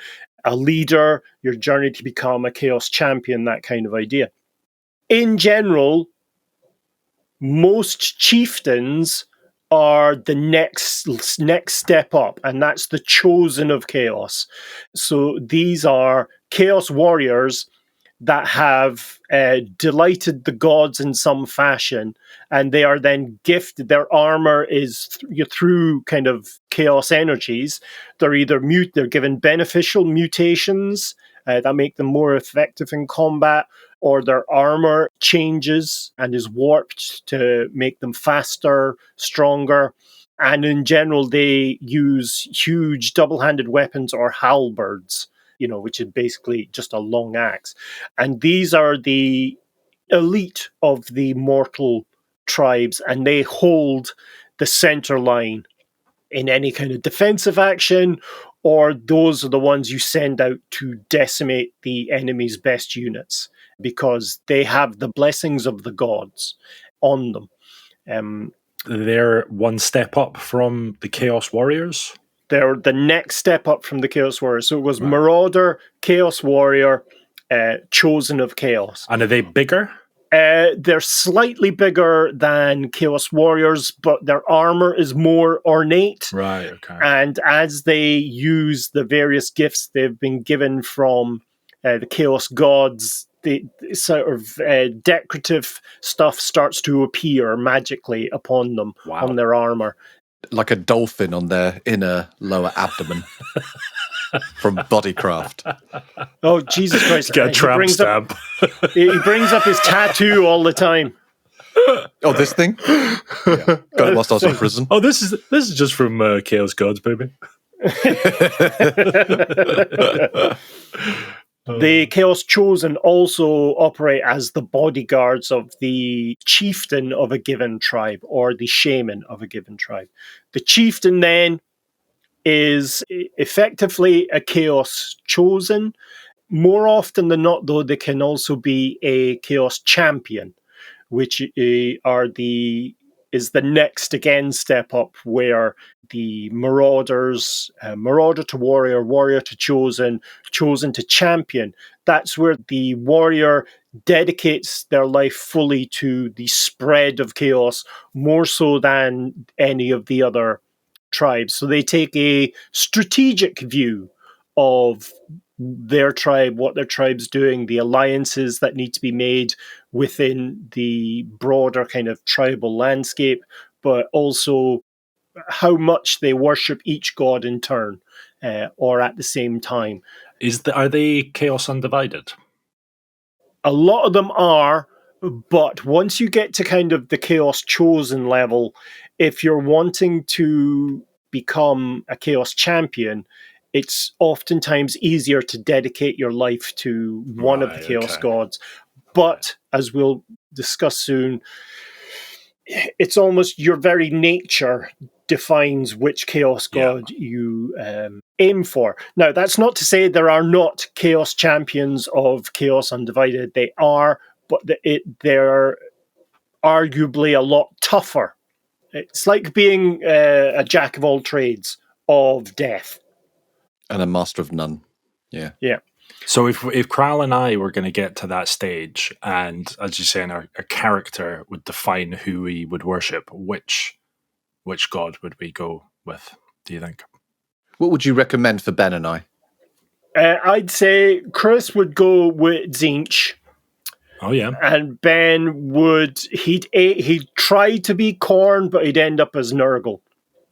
a leader, your journey to become a Chaos champion, that kind of idea. In general, most chieftains are the next step up, and that's the chosen of Chaos. So these are Chaos Warriors that have delighted the gods in some fashion, and they are then gifted. Their armor is through kind of chaos energies. They're either they're given beneficial mutations that make them more effective in combat, or their armor changes and is warped to make them faster, stronger. And in general, they use huge double-handed weapons or halberds, which is basically just a long axe. And these are the elite of the mortal tribes, and they hold the center line in any kind of defensive action, or those are the ones you send out to decimate the enemy's best units, because they have the blessings of the gods on them. They're one step up from the Chaos Warriors? They're the next step up from the Chaos Warriors. So it was Marauder, Chaos Warrior, Chosen of Chaos. And are they bigger? They're slightly bigger than Chaos Warriors, but their armor is more ornate. Right, okay. And as they use the various gifts they've been given from the Chaos Gods, the sort of decorative stuff starts to appear magically upon them, on their armor. Like a dolphin on their inner lower abdomen from Bodycraft. Oh, Jesus Christ. Get a tramp stamp. He brings up his tattoo all the time. Oh, this thing? Yeah. Got it whilst I was in prison. Oh, this is just from Chaos Gods, baby. The Chaos Chosen also operate as the bodyguards of the chieftain of a given tribe or the shaman of a given tribe. The chieftain then is effectively a Chaos Chosen. More often than not, though, they can also be a Chaos Champion, which is the next again step up, where the Marauders, Marauder to Warrior, Warrior to Chosen, Chosen to Champion. That's where the warrior dedicates their life fully to the spread of chaos, more so than any of the other tribes. So they take a strategic view of their tribe, what their tribe's doing, the alliances that need to be made within the broader kind of tribal landscape, but also how much they worship each god in turn or at the same time. Are they Chaos Undivided? A lot of them are, but once you get to kind of the Chaos Chosen level, if you're wanting to become a Chaos Champion, it's oftentimes easier to dedicate your life to one of the Chaos gods. But, as we'll discuss soon, it's almost your very nature defines which Chaos god you aim for. Now, that's not to say there are not Chaos Champions of Chaos Undivided. They are, but they're arguably a lot tougher. It's like being a jack of all trades of death. And a master of none. Yeah. Yeah. So if Kral and I were going to get to that stage, and as you're saying, our character would define who we would worship, which god would we go with, do you think? What would you recommend for Ben and I? I'd say Chris would go with Tzeentch. Oh yeah. And Ben he'd try to be Khorne, but he'd end up as Nurgle.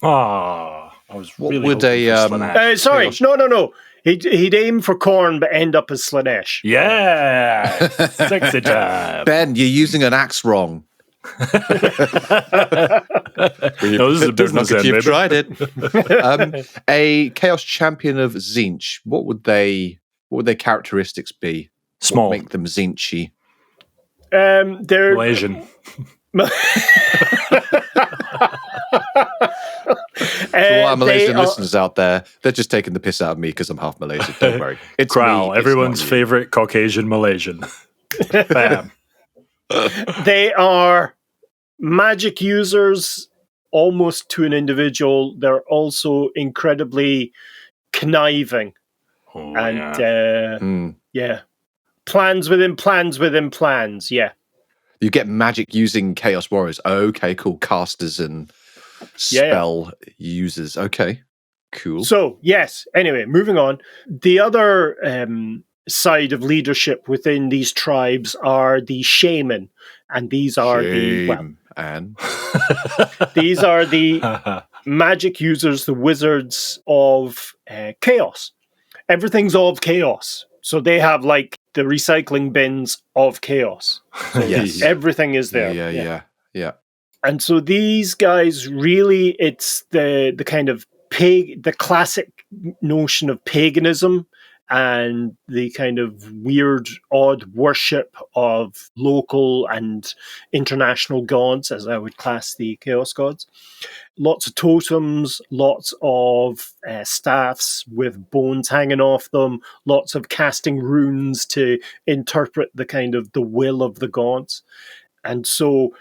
I was really would sorry, no. He'd aim for Khorne, but end up as Slanesh. Yeah, sexy job. Ben, you're using an axe wrong. This is a business end, you've baby. tried it. A Chaos Champion of Tzeentch. What would their characteristics be? Small. What make them Tzeentchy? They're Malaysian. For all our Malaysian listeners out there, they're just taking the piss out of me because I'm half Malaysian. Don't worry. It's Kral, me, everyone's favourite Caucasian Malaysian. Bam. They are magic users almost to an individual. They're also incredibly conniving. Plans within plans within plans. Yeah. You get magic using Chaos Warriors. Okay, cool. Casters and spell users. Okay, cool. So, yes. Anyway, moving on. The other side of leadership within these tribes are the shaman. And these are these are the magic users, the wizards of chaos. Everything's of chaos. So they have like the recycling bins of chaos. So Yes. everything is there. Yeah. And so these guys really, it's the kind of the classic notion of paganism and the kind of weird, odd worship of local and international gods, as I would class the chaos gods. Lots of totems, lots of staffs with bones hanging off them, lots of casting runes to interpret the kind of the will of the gods. And so,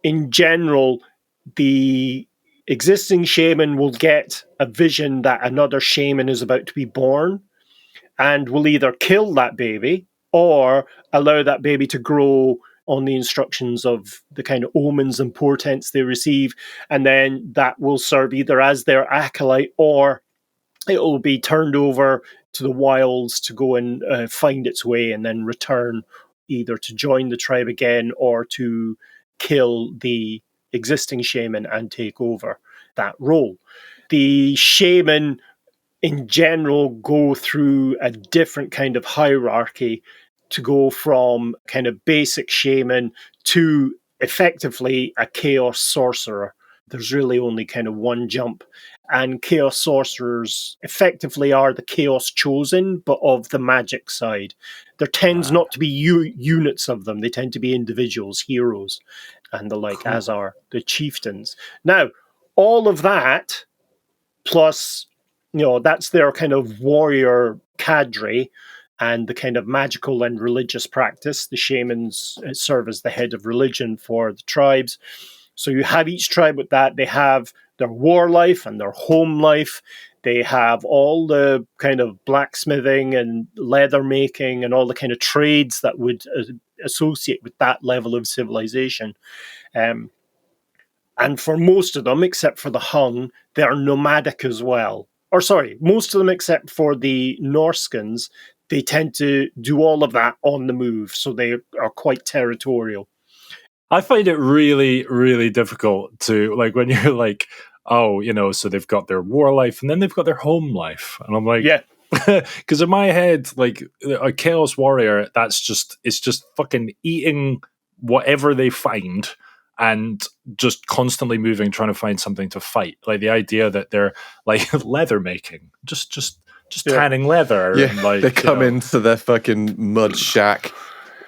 in general, the existing shaman will get a vision that another shaman is about to be born and will either kill that baby or allow that baby to grow on the instructions of the kind of omens and portents they receive. And then that will serve either as their acolyte or it will be turned over to the wilds to go and find its way and then return either to join the tribe again or to kill the existing shaman and take over that role. The shaman in general go through a different kind of hierarchy to go from kind of basic shaman to effectively a chaos sorcerer. There's really only kind of one jump. And chaos sorcerers effectively are the chaos chosen, but of the magic side. There tends not to be units of them. They tend to be individuals, heroes, and the like, as are the chieftains. Now, all of that, plus, that's their kind of warrior cadre, and the kind of magical and religious practice. The shamans serve as the head of religion for the tribes. So you have each tribe with that. They have their war life and their home life. They have all the kind of blacksmithing and leather making and all the kind of trades that would associate with that level of civilization. And for most of them, except for the Hung, they're nomadic as well. Or sorry, most of them except for the Norscans, they tend to do all of that on the move. So they are quite territorial. I find it really, really difficult to, like, when you're like, oh, so they've got their war life and then they've got their home life. And I'm like, yeah. Because in my head, like, a chaos warrior, it's just fucking eating whatever they find and just constantly moving, trying to find something to fight. Like, the idea that they're, like, leather making, just tanning leather. Yeah, and, like, they come into their fucking mud shack,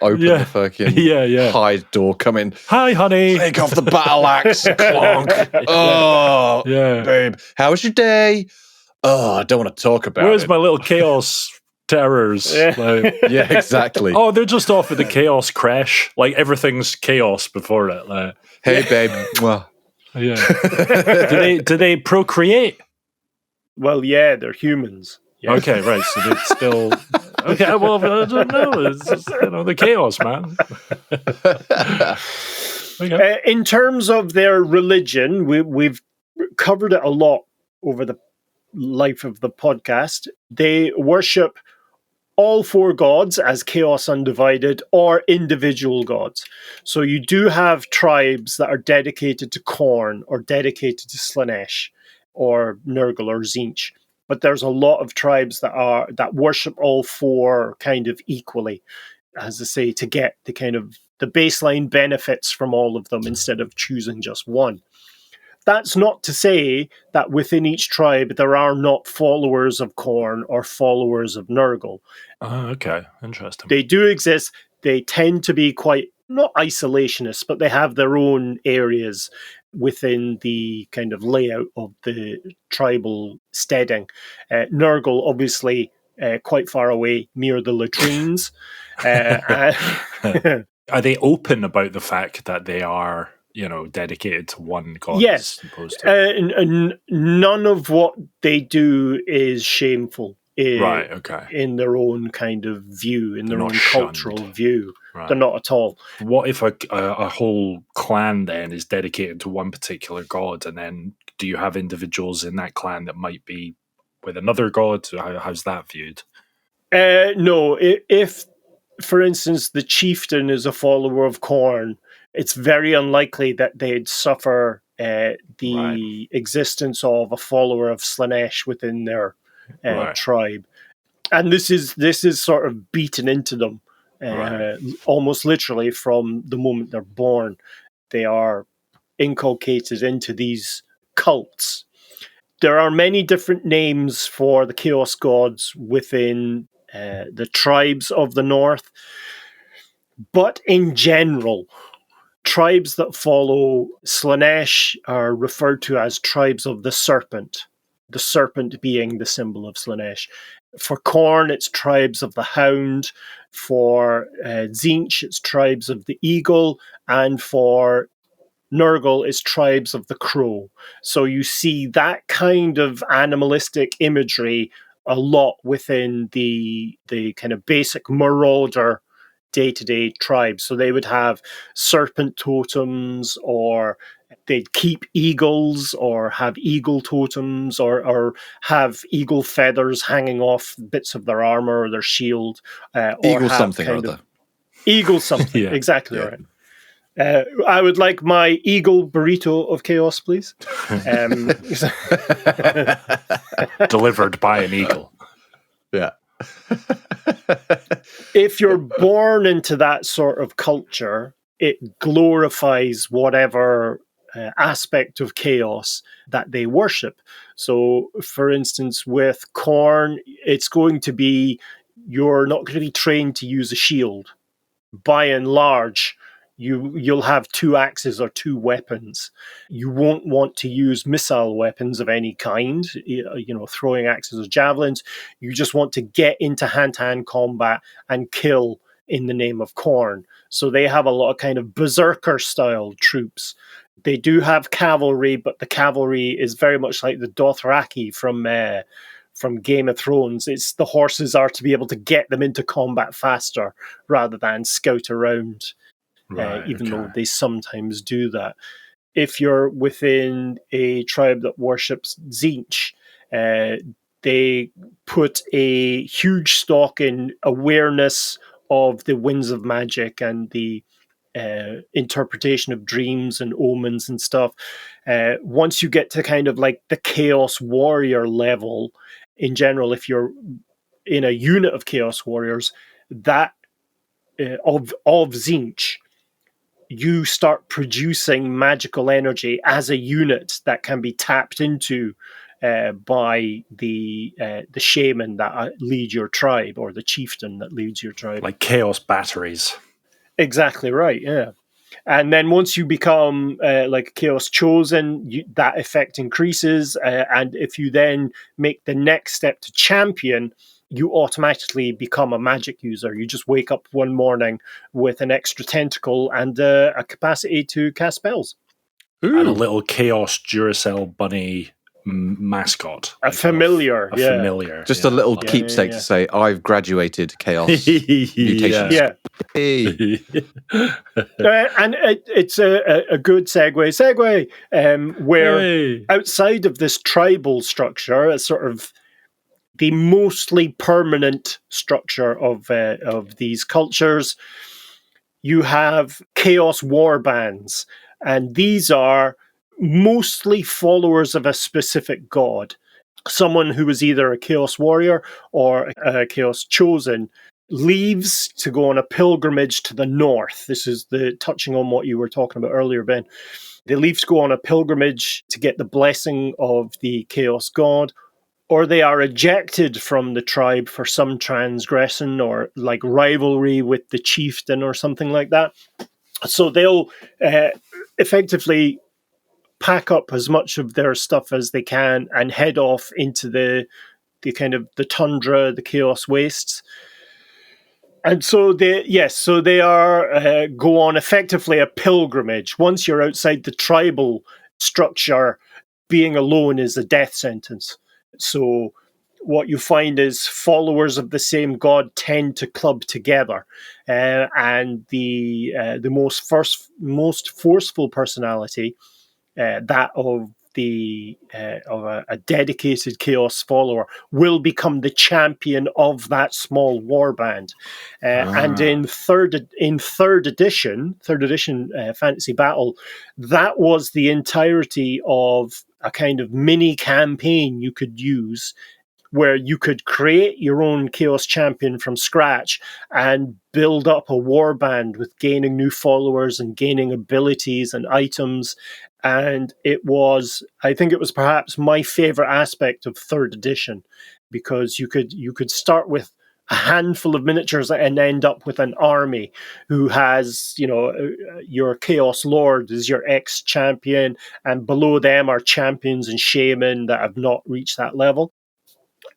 open the fucking hide door, come in. Hi, honey. Take off the battle axe, clonk. Oh, babe. How was your day? Oh, I don't want to talk about Where's it. my little chaos terrors? Like, yeah, exactly. Oh, they're just off at the chaos crash. Like, everything's chaos before it. Like, hey, babe. Well, yeah. Do they procreate? Well, yeah, they're humans. Yeah. Okay, right. So it's still okay. Well, I don't know. It's just, the chaos, man. Okay. In terms of their religion, we've covered it a lot over the life of the podcast. They worship all four gods as Chaos Undivided or individual gods. So you do have tribes that are dedicated to Khorne or dedicated to Slaanesh or Nurgle or Tzeentch. But there's a lot of tribes that worship all four kind of equally, as I say, to get the kind of the baseline benefits from all of them instead of choosing just one. That's not to say that within each tribe there are not followers of Khorne or followers of Nurgle. Okay, interesting. They do exist. They tend to be quite, not isolationist, but they have their own areas within the kind of layout of the tribal steading. Nurgle, obviously, quite far away near the latrines. Are they open about the fact that they are, dedicated to one god? Yes. As opposed to... none of what they do is shameful. Right, okay. In their own kind of view, in their own shunned. cultural view. Right. They're not at all. What if a whole clan then is dedicated to one particular god, and then do you have individuals in that clan that might be with another god? How's that viewed? No, if, for instance, the chieftain is a follower of Khorne, it's very unlikely that they'd suffer the existence of a follower of Slaanesh within their tribe. And this is sort of beaten into them almost literally from the moment they're born. They are inculcated into these cults. There are many different names for the chaos gods within the tribes of the north, but in general, tribes that follow Slaanesh are referred to as tribes of the serpent being the symbol of Slaanesh. For Khorne, it's tribes of the hound. For Tzeentch, it's tribes of the eagle. And for Nurgle, it's tribes of the crow. So you see that kind of animalistic imagery a lot within the kind of basic marauder day-to-day tribes. So they would have serpent totems, or they'd keep eagles, or have eagle totems, or have eagle feathers hanging off bits of their armor or their shield. Eagle something or other. Eagle something, exactly right. I would like my eagle burrito of chaos, please. Delivered by an eagle. Yeah. If you're born into that sort of culture, it glorifies whatever aspect of chaos that they worship. So, for instance, with Khorne, it's going to be you're not going to be trained to use a shield. By and large, you'll have 2 axes or 2 weapons. You won't want to use missile weapons of any kind, throwing axes or javelins. You just want to get into hand-to-hand combat and kill in the name of Khorne. So they have a lot of kind of berserker-style troops. They do have cavalry, but the cavalry is very much like the Dothraki from Game of Thrones. It's the horses are to be able to get them into combat faster rather than scout around, even though they sometimes do that. If you're within a tribe that worships Tzeentch, they put a huge stock in awareness of the winds of magic and the interpretation of dreams and omens and stuff. Once you get to kind of like the Chaos Warrior level, in general, if you're in a unit of Chaos Warriors, that of Tzeentch, you start producing magical energy as a unit that can be tapped into by the shaman that lead your tribe, or the chieftain that leads your tribe. Like chaos batteries. Exactly right, yeah. And then once you become like Chaos Chosen, that effect increases. And if you then make the next step to champion, you automatically become a magic user. You just wake up one morning with an extra tentacle and a capacity to cast spells. Ooh. And a little Chaos Duracell bunny mascot. A familiar. Familiar. Just a little keepsake to say, I've graduated Chaos mutations. Yeah. Hey. And it's a good segue, where outside of this tribal structure, a sort of the mostly permanent structure of these cultures, you have chaos warbands, and these are mostly followers of a specific god. Someone who is either a chaos warrior or a chaos chosen leaves to go on a pilgrimage to the north. This is touching on what you were talking about earlier, Ben. They leave to go on a pilgrimage to get the blessing of the chaos god, or they are ejected from the tribe for some transgression or like rivalry with the chieftain or something like that. So they'll effectively pack up as much of their stuff as they can and head off into the kind of the tundra, the chaos wastes. And so they are go on effectively a pilgrimage. Once you're outside the tribal structure, being alone is a death sentence. So what you find is followers of the same god tend to club together, and the most forceful personality, that of a dedicated chaos follower, will become the champion of that small warband. And in third edition Fantasy Battle, that was the entirety of a kind of mini campaign you could use, where you could create your own Chaos Champion from scratch and build up a warband with gaining new followers and gaining abilities and items. And I think it was perhaps my favorite aspect of third edition, because you could start with a handful of miniatures and end up with an army who has, your Chaos Lord is your ex-champion, and below them are champions and shaman that have not reached that level.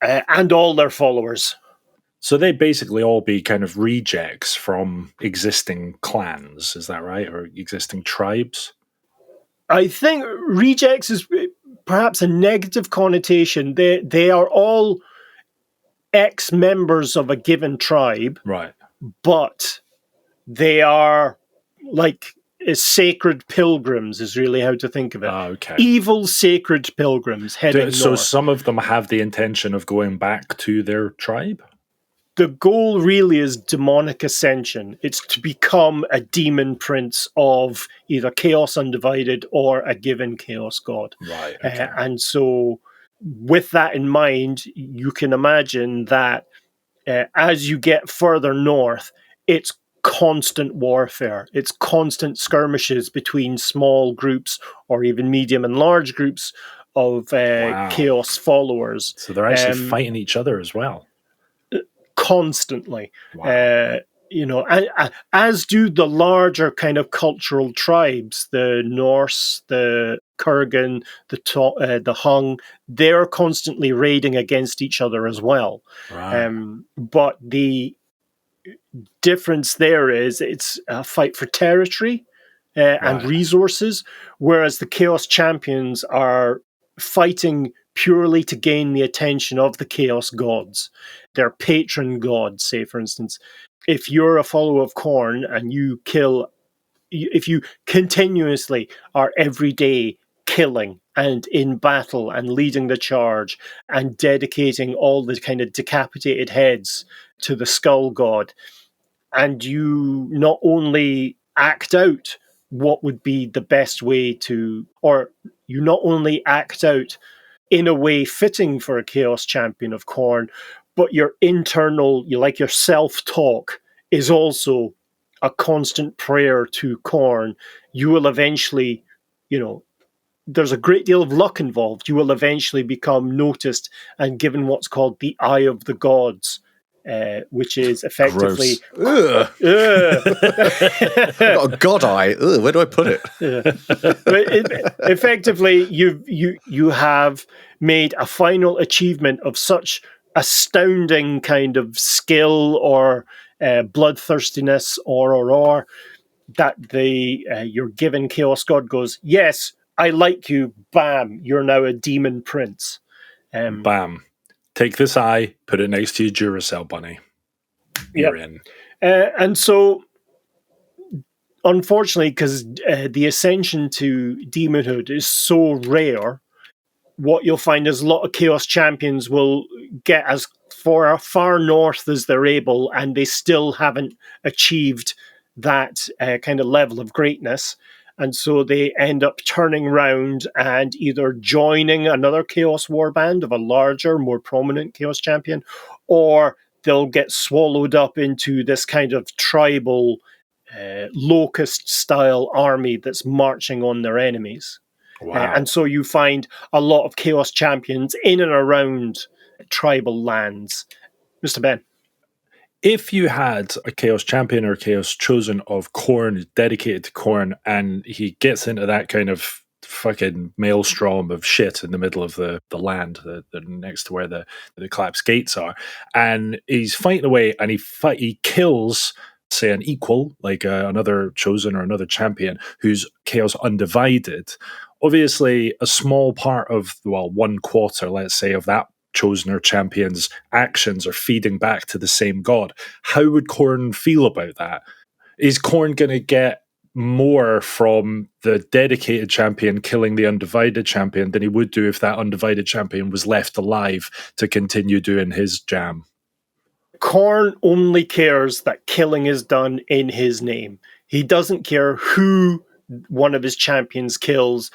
And all their followers. So they basically all be kind of rejects from existing clans, is that right? Or existing tribes? I think rejects is perhaps a negative connotation. They are all ex-members of a given tribe. Right. But they are like sacred pilgrims is really how to think of it. Okay. Evil sacred pilgrims heading north. So some of them have the intention of going back to their tribe? The goal really is demonic ascension. It's to become a demon prince of either Chaos Undivided or a given Chaos God. Right. Okay. And so with that in mind, you can imagine that as you get further north, it's constant warfare. It's constant skirmishes between small groups or even medium and large groups of chaos followers. So they're actually fighting each other as well. Constantly. Wow. As do the larger kind of cultural tribes, the Norse, the Kurgan, the Hung. They're constantly raiding against each other as well. Right. But the difference there is it's a fight for territory and resources, whereas the Chaos Champions are fighting purely to gain the attention of the Chaos gods, their patron gods. Say, for instance, if you're a follower of Khorne and if you continuously are every day killing and in battle and leading the charge and dedicating all the kind of decapitated heads to the skull god, and you not only act out what would be the best way to, or you not only act out in a way fitting for a Chaos Champion of Khorne, but your internal, your self-talk is also a constant prayer to Khorne. You will eventually, there's a great deal of luck involved. You will eventually become noticed and given what's called the Eye of the Gods, which is effectively... Got a god eye. Ugh, where do I put it? Effectively, you have made a final achievement of such astounding kind of skill or bloodthirstiness or that your given Chaos God goes, yes, I like you, bam, you're now a demon prince. Bam. Take this eye, put it next to your Duracell bunny. You're in. And so, unfortunately, because the ascension to demonhood is so rare, what you'll find is a lot of Chaos Champions will get as far north as they're able, and they still haven't achieved that kind of level of greatness. And so they end up turning around and either joining another Chaos Warband of a larger, more prominent Chaos Champion, or they'll get swallowed up into this kind of tribal locust-style army that's marching on their enemies. Wow. And so you find a lot of Chaos Champions in and around tribal lands. Mr. Ben? If you had a Chaos Champion or a Chaos Chosen of Khorne, dedicated to Khorne, and he gets into that kind of fucking maelstrom of shit in the middle of the land, the next to where the collapsed gates are, and he's fighting away, and he kills, say, an equal, like another Chosen or another Champion who's Chaos Undivided. Obviously, a small part of, 1/4, let's say, of that Chosen or Champion's actions are feeding back to the same god. How would Khorne feel about that? Is Khorne going to get more from the dedicated champion killing the undivided champion than he would do if that undivided champion was left alive to continue doing his jam? Khorne only cares that killing is done in his name. He doesn't care who one of his champions kills.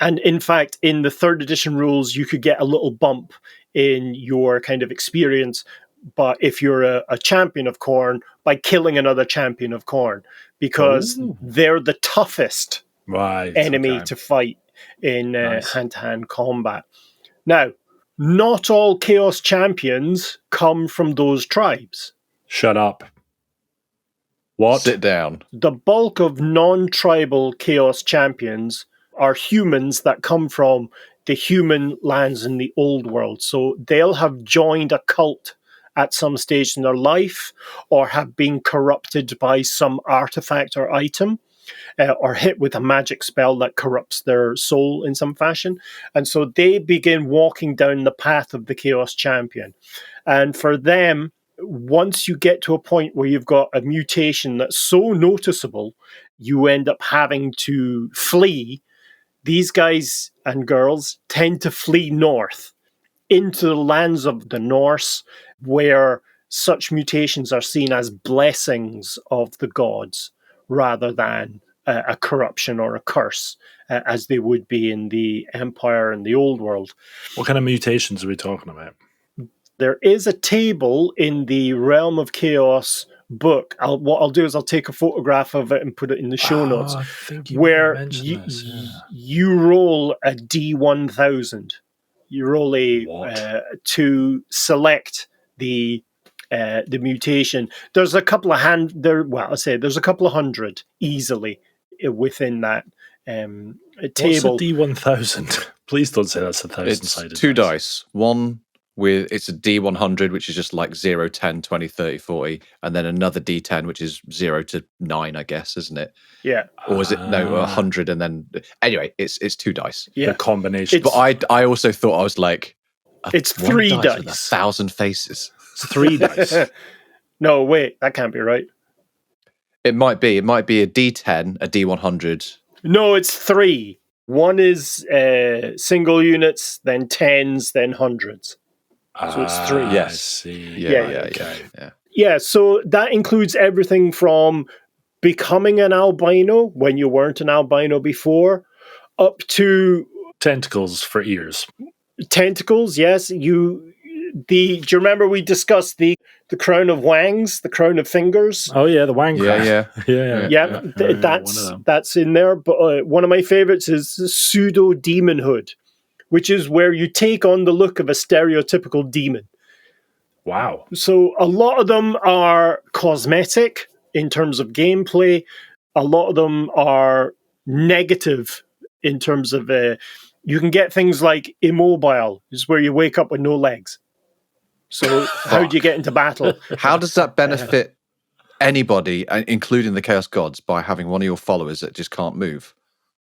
And in fact, in the 3rd edition rules, you could get a little bump in your kind of experience, but if you're a champion of Khorne, by killing another champion of Khorne, because they're the toughest enemy to fight in hand-to-hand combat. Now, not all Chaos Champions come from those tribes. Shut up. What? Sit down. The bulk of non-tribal Chaos Champions are humans that come from the human lands in the old world. So they'll have joined a cult at some stage in their life, or have been corrupted by some artifact or item, or hit with a magic spell that corrupts their soul in some fashion. And so they begin walking down the path of the Chaos Champion. And for them, once you get to a point where you've got a mutation that's so noticeable, you end up having to flee. These guys and girls tend to flee north into the lands of the Norse, where such mutations are seen as blessings of the gods rather than a corruption or a curse, as they would be in the Empire and the Old World. What kind of mutations are we talking about? There is a table in the Realm of Chaos book. What I'll do is I'll take a photograph of it and put it in the show notes, I think you where mentioned this, yeah. you roll a D1000. You roll to select the mutation. There's a couple of there's a couple of hundred easily within that table. What's a D1000? Please don't say that's a 1,000-sided. It's 2 dice. One it's a D100, which is just like 0, 10, 20, 30, 40, and then another D10, which is 0 to 9, I guess, isn't it? Yeah. Or is it 100 and then anyway, it's 2 dice. Yeah. The combination. But I also thought I was like, it's one 3 dice with dice. 1,000 faces. It's 3 dice. No, wait, that can't be right. It might be a D10, a D100. No, it's 3. One is single units, then tens, then hundreds. So it's 3. Yes. I see. Yeah. Yeah, so that includes everything from becoming an albino when you weren't an albino before, up to Tentacles for ears. tentacles. Yes, do you remember we discussed the crown of wangs, the crown of fingers? Oh yeah, the wang crack. Yeah. That's in there. But one of my favorites is pseudo demonhood, which is where you take on the look of a stereotypical demon. Wow. So a lot of them are cosmetic in terms of gameplay. A lot of them are negative in terms of you can get things like immobile, is where you wake up with no legs. So how do you get into battle? How does that benefit anybody, including the Chaos Gods, by having one of your followers that just can't move?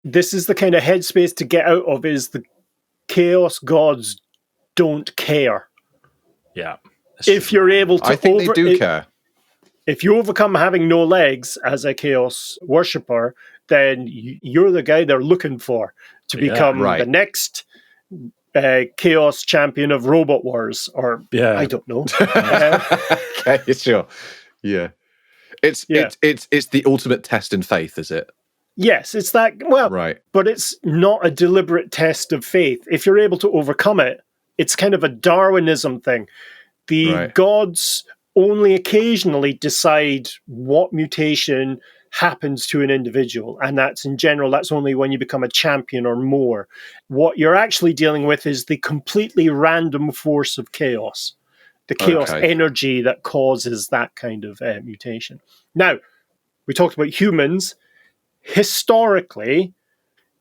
This is the kind of headspace to get out of, is the Chaos Gods don't care. Yeah. If you're able to, I think they do care. If you overcome having no legs as a Chaos worshipper, then you're the guy they're looking for to become the next Chaos champion of Robot Wars, or I don't know. Okay, sure. Yeah. It's the ultimate test in faith, is it? Yes, it's that. Well, right. But it's not a deliberate test of faith. If you're able to overcome it, it's kind of a Darwinism thing. The gods only occasionally decide what mutation happens to an individual, and that's in general, that's only when you become a champion or more. What you're actually dealing with is the completely random force of chaos, the chaos energy that causes that kind of mutation. Now, we talked about humans. Historically,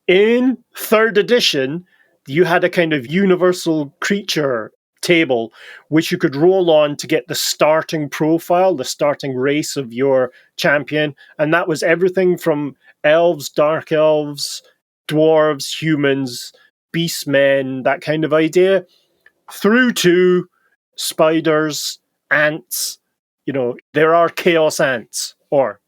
in 3rd edition, you had a kind of universal creature table which you could roll on to get the starting profile, the starting race of your champion, and that was everything from elves, dark elves, dwarves, humans, beastmen, that kind of idea, through to spiders, ants. You know, there are chaos ants, or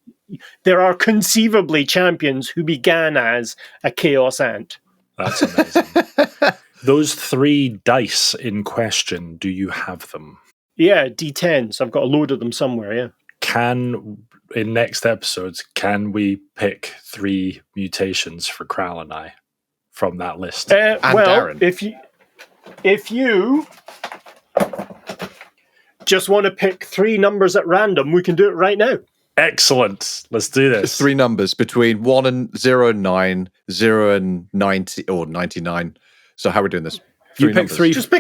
there are conceivably champions who began as a chaos ant. That's amazing. Those 3 dice in question, do you have them? Yeah, D10s. I've got a load of them somewhere, yeah. In next episodes, can we pick 3 mutations for Kral and I from that list? And Darren. if you just want to pick 3 numbers at random, we can do it right now. Excellent. Let's do this. 3 numbers between 1 and 0 and 9, 0 and 90 or 99. So how are we doing this? 3 you pick numbers. 3. Just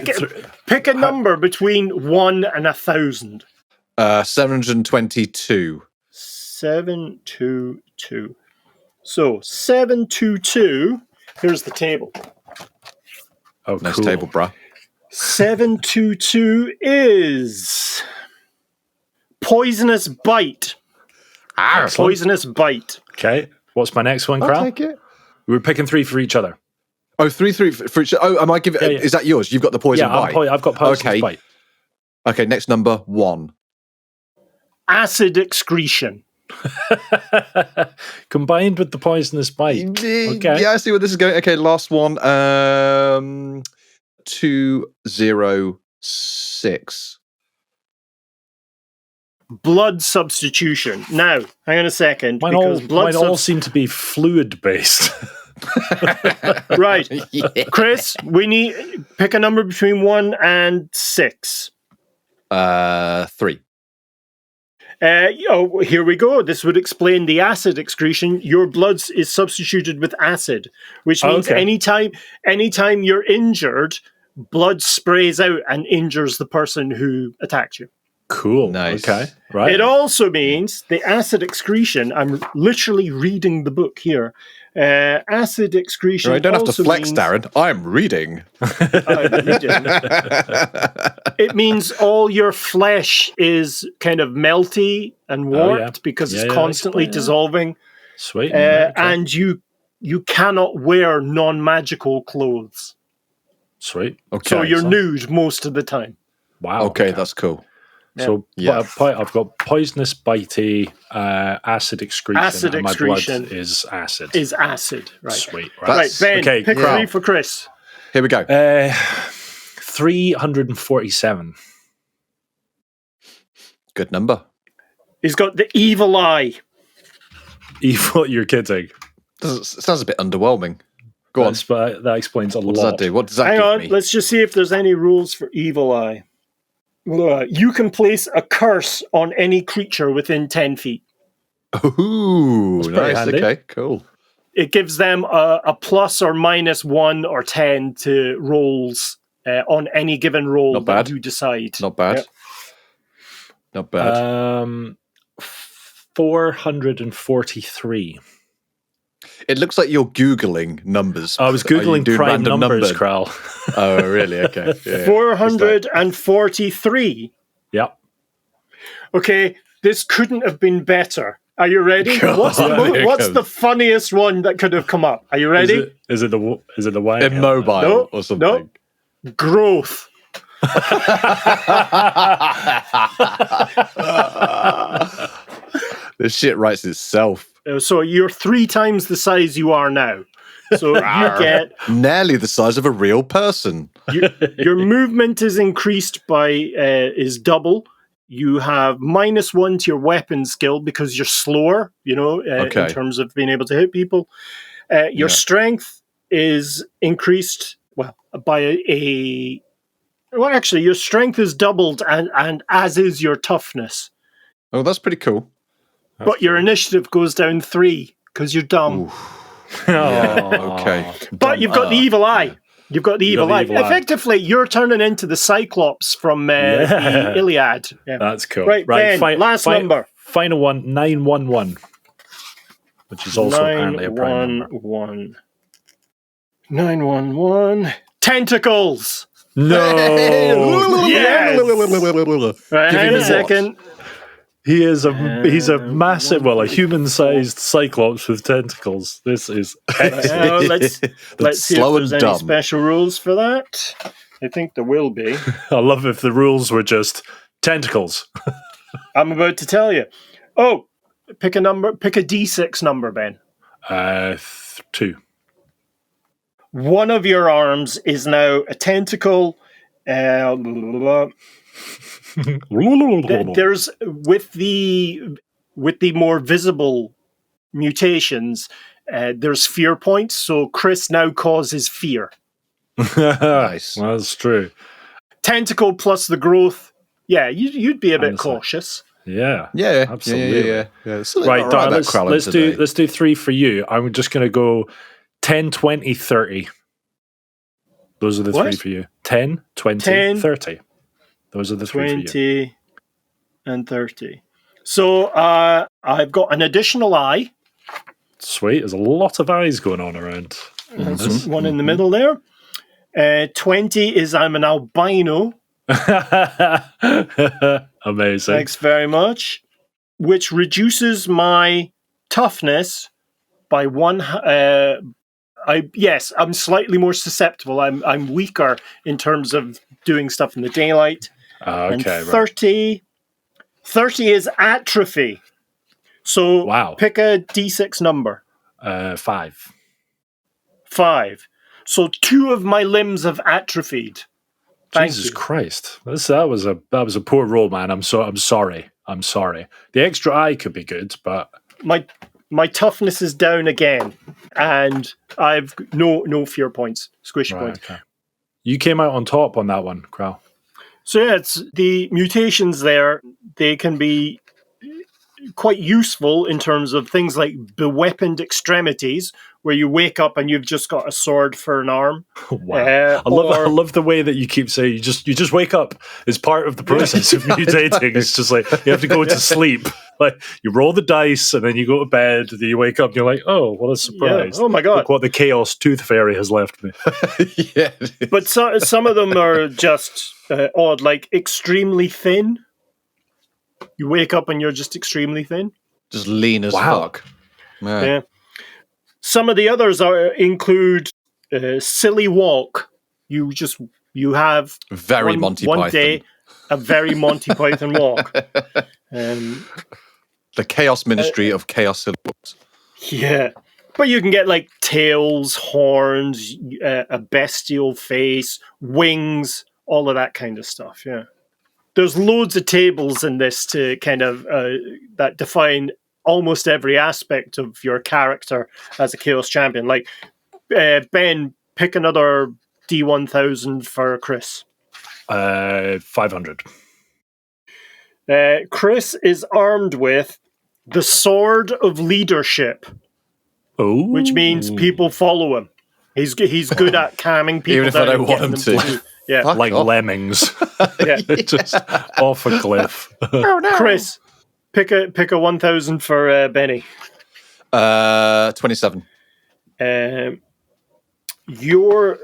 pick a number between 1 and 1,000. 722. 722. So 722. Here's the table. Oh, nice table, bruh. 722 is poisonous bite. Poisonous bite. Okay. What's my next one, Kral? I'll take it. We're picking 3 for each other. Oh, 3 for each. Oh, am I giving? Yeah. Is that yours? You've got the poison bite. I've got poison bite. Okay. Next number 1. Acid excretion. Combined with the poisonous bite. Okay. Yeah, I see where this is going. Okay, last one. 206. Blood substitution. Now, hang on a second. Mine all seem to be fluid based. Right. Yeah. Chris, we need pick a number between 1 and 6. 3. Here we go. This would explain the acid excretion. Your blood is substituted with acid, which means anytime you're injured, blood sprays out and injures the person who attacked you. Cool. Nice. Okay. Right. It also means the acid excretion. I'm literally reading the book here. Acid excretion. You don't have to also flex, means, Darren. I'm reading. I'm reading. It means all your flesh is kind of melty and warped because it's constantly dissolving. Sweet. And you cannot wear non-magical clothes. Sweet. Okay. So you're nude most of the time. Wow. Okay, that's cool. So I've got poisonous, bitey, acid excretion. Acid and my excretion blood is acid. Is acid, right? Sweet. Right, Ben, okay, pick 3 for Chris. Here we go. 347. Good number. He's got the evil eye. Evil, you're kidding. Sounds a bit underwhelming. Go on. That explains a lot. What does that do? What does that Hang give on, me? let's just see if there's any rules for evil eye. You can place a curse on any creature within 10 feet. Ooh, nice. handy. Okay, cool. It gives them a plus or minus 1 or 10 to rolls on any given roll Not bad. that you decide. Not bad. Yep. Not bad. 443. It looks like you're Googling numbers. I was Are you Googling doing prime random numbers, number? Kral. Oh, really? Okay. Yeah. 443. Yep. Okay, this couldn't have been better. Are you ready? God, What's the funniest one that could have come up? Are you ready? Is it the Y? Immobile No, or something. no. Growth. This shit writes itself. So you're 3 times the size you are now. So you get Nearly the size of a real person. your movement is increased by is double. You have -1 to your weapon skill because you're slower, in terms of being able to hit people. Your strength is increased by your strength is doubled and as is your toughness. Oh, that's pretty cool. But your initiative goes down 3 because you're dumb. Okay. But you've got the evil eye. You've got the evil eye. Effectively, you're turning into the Cyclops from the Iliad. Yeah. That's cool. Right, Ben, last number. Final one, 911. Which is also apparently a prime number. 911. Tentacles. No! Yes! Right, hang on a second. He's a massive, a human-sized cyclops with tentacles. This is excellent. Let's see if slow there's and any dumb. special rules for that. I think there will be. I love if the rules were just tentacles. I'm about to tell you. Oh, pick a number. Pick a D6 number, Ben. 2. One of your arms is now a tentacle. There's with the more visible mutations, there's fear points. So Chris now causes fear. Nice. That's true. Tentacle plus the growth. Yeah, you'd be a bit cautious. Yeah. Yeah, absolutely. Yeah. Right, Dan, let's do 3 for you. I'm just going to go 10, 20, 30. Those are the 3 for you. 10, 20, 30. Those are the 3 for you. 20 and 30. So I've got an additional eye. Sweet. There's a lot of eyes going on around. There's one in the middle there. 20 is I'm an albino. Amazing. Thanks very much. Which reduces my toughness by 1. I'm slightly more susceptible. I'm weaker in terms of doing stuff in the daylight. Okay. And 30 is atrophy. So pick a D6 number. 5. 5. So 2 of my limbs have atrophied. Jesus Christ. That was a poor roll, man. I'm sorry. The extra eye could be good, but my toughness is down again, and I've no fear points, squish points. Okay. You came out on top on that one, Kral. So yeah, it's the mutations there. They can be quite useful in terms of things like beweaponed extremities, where you wake up and you've just got a sword for an arm. Wow. I love the way that you keep saying you just wake up. It's part of the process of mutating. It's just like you have to go to sleep. Like you roll the dice and then you go to bed and then you wake up and you're like, oh, what a surprise. Yeah. Oh my god. Look what the Chaos Tooth Fairy has left me. Yeah. But some of them are just odd, like extremely thin. You wake up and you're just extremely thin. Just lean as fuck. Yeah. Some of the others include silly walk. You have very Monty one Python. day a very Monty Python walk. The Chaos Ministry of Chaos Silly Walks. Yeah. But you can get like tails, horns, a bestial face, wings, all of that kind of stuff. Yeah. There's loads of tables in this to kind of that define almost every aspect of your character as a Chaos Champion. Like, Ben, pick another D1000 for Chris. 500. Chris is armed with the Sword of Leadership, which means people follow him. He's good at calming people even if down I don't and want getting him them to. Yeah, Fuck like off. lemmings. yeah. Just off a cliff. Oh, no. Chris, pick a 1000 for Benny. 27. Your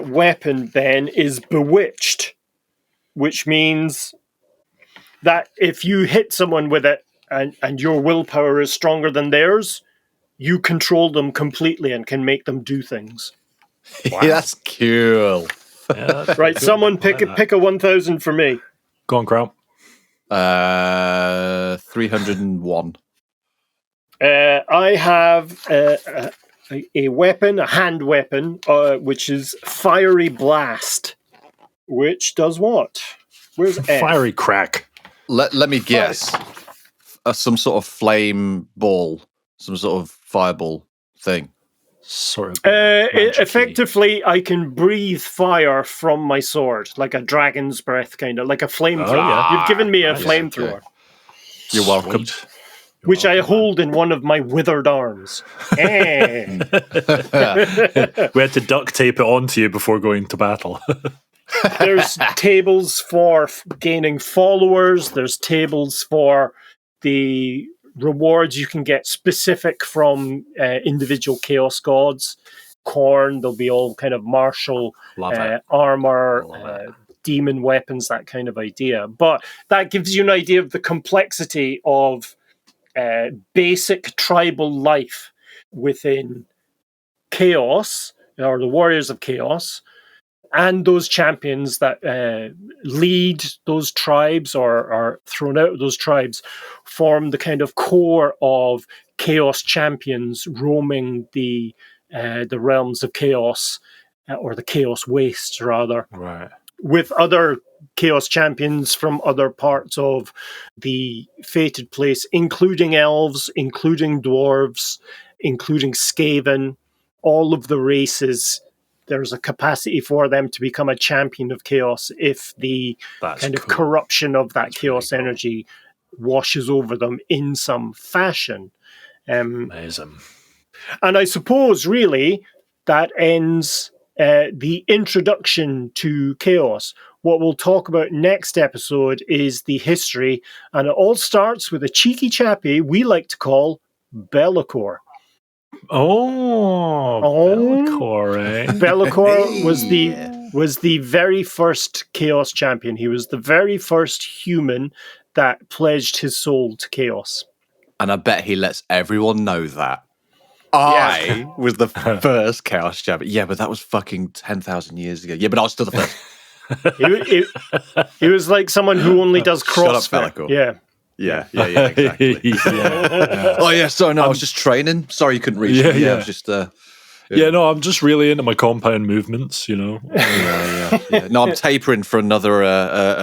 weapon, Ben, is bewitched, which means that if you hit someone with it and your willpower is stronger than theirs, you control them completely and can make them do things. Wow. That's cool. Yeah, that's Right, cool. someone pick a 1000 for me. Go on, Crow. 301. I have a weapon, a hand weapon, which is Fiery Blast, which does what? Where's F? Fiery crack. Let me guess. Some sort of flame ball, some sort of fireball thing. Sort of. Effectively, I can breathe fire from my sword, like a dragon's breath, kind of like a flamethrower. yeah. You've given me a Nice, flamethrower, okay. You're welcome. Sweet. which I hold in one of my withered arms. We had to duct tape it onto you before going to battle. There's tables for gaining followers. There's tables for the rewards you can get specific from individual chaos gods. Khorne, there'll be all kind of martial armor, demon weapons, that kind of idea. But that gives you an idea of the complexity of basic tribal life within chaos, or the warriors of chaos, and those champions that lead those tribes or are thrown out of those tribes form the kind of core of chaos champions roaming the realms of chaos, or the chaos wastes, rather. Right. With other chaos champions from other parts of the fated place, including elves, including dwarves, including Skaven, all of the races. There's a capacity for them to become a champion of chaos if the kind of corruption of that chaos energy washes over them in some fashion. Amazing. And I suppose, really, that ends the introduction to chaos. What we'll talk about next episode is the history, and it all starts with a cheeky chappie we like to call Be'lakor. Be'lakor, eh? Be'lakor was the very first chaos champion. He was the very first human that pledged his soul to chaos. And I bet he lets everyone know that. I was the first chaos champion. Yeah, but that was fucking 10,000 years ago. Yeah, but I was still the first. He was like someone who only does CrossFit. Shut up, Be'lakor. Yeah. Yeah, exactly. Oh, yeah, sorry, no, I was just training. Sorry you couldn't reach me. Yeah, I was just... no, I'm just really into my compound movements, you know. Yeah. No, I'm tapering for another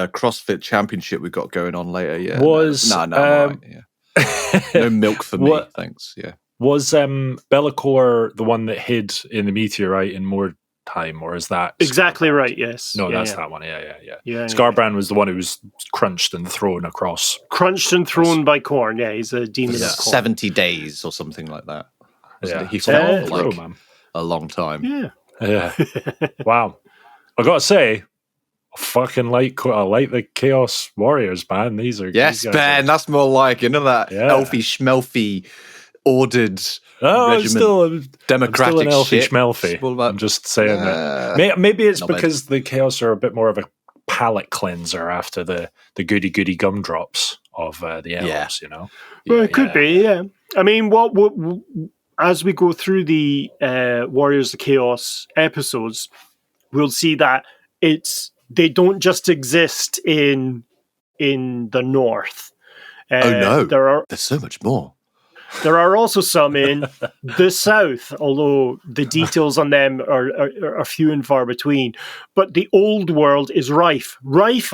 CrossFit championship we've got going on later. Yeah, no, I'm all right, yeah. No milk for me, thanks. Yeah. Was Be'lakor the one that hid in the meteorite in time, or is that exactly Scarbrand? right? Yes. No, Yeah, that's yeah. that one. Yeah. Yeah, Scarbrand was the one who was crunched and thrown across. Crunched and thrown by corn. Yeah, he's a demon of corn. 70 days or something like that. Wasn't it? He It's a long felt throw, like man. a long time. Yeah. Wow. I gotta say, I fucking like the Chaos Warriors, man. These Yes, guys Ben, that's more like, that Yeah. elfy schmelfy ordered Oh, regiment, democratic I'm still an elfy shit. schmelfy. It's all about- I'm just saying that. Maybe it's because the Chaos are a bit more of a palate cleanser after the goody gumdrops of the elves, Well, it could be, yeah. I mean, what as we go through the Warriors of Chaos episodes, we'll see that they don't just exist in the north. Oh no, there's so much more. There are also some in the south, although the details on them are few and far between. But the old world is rife,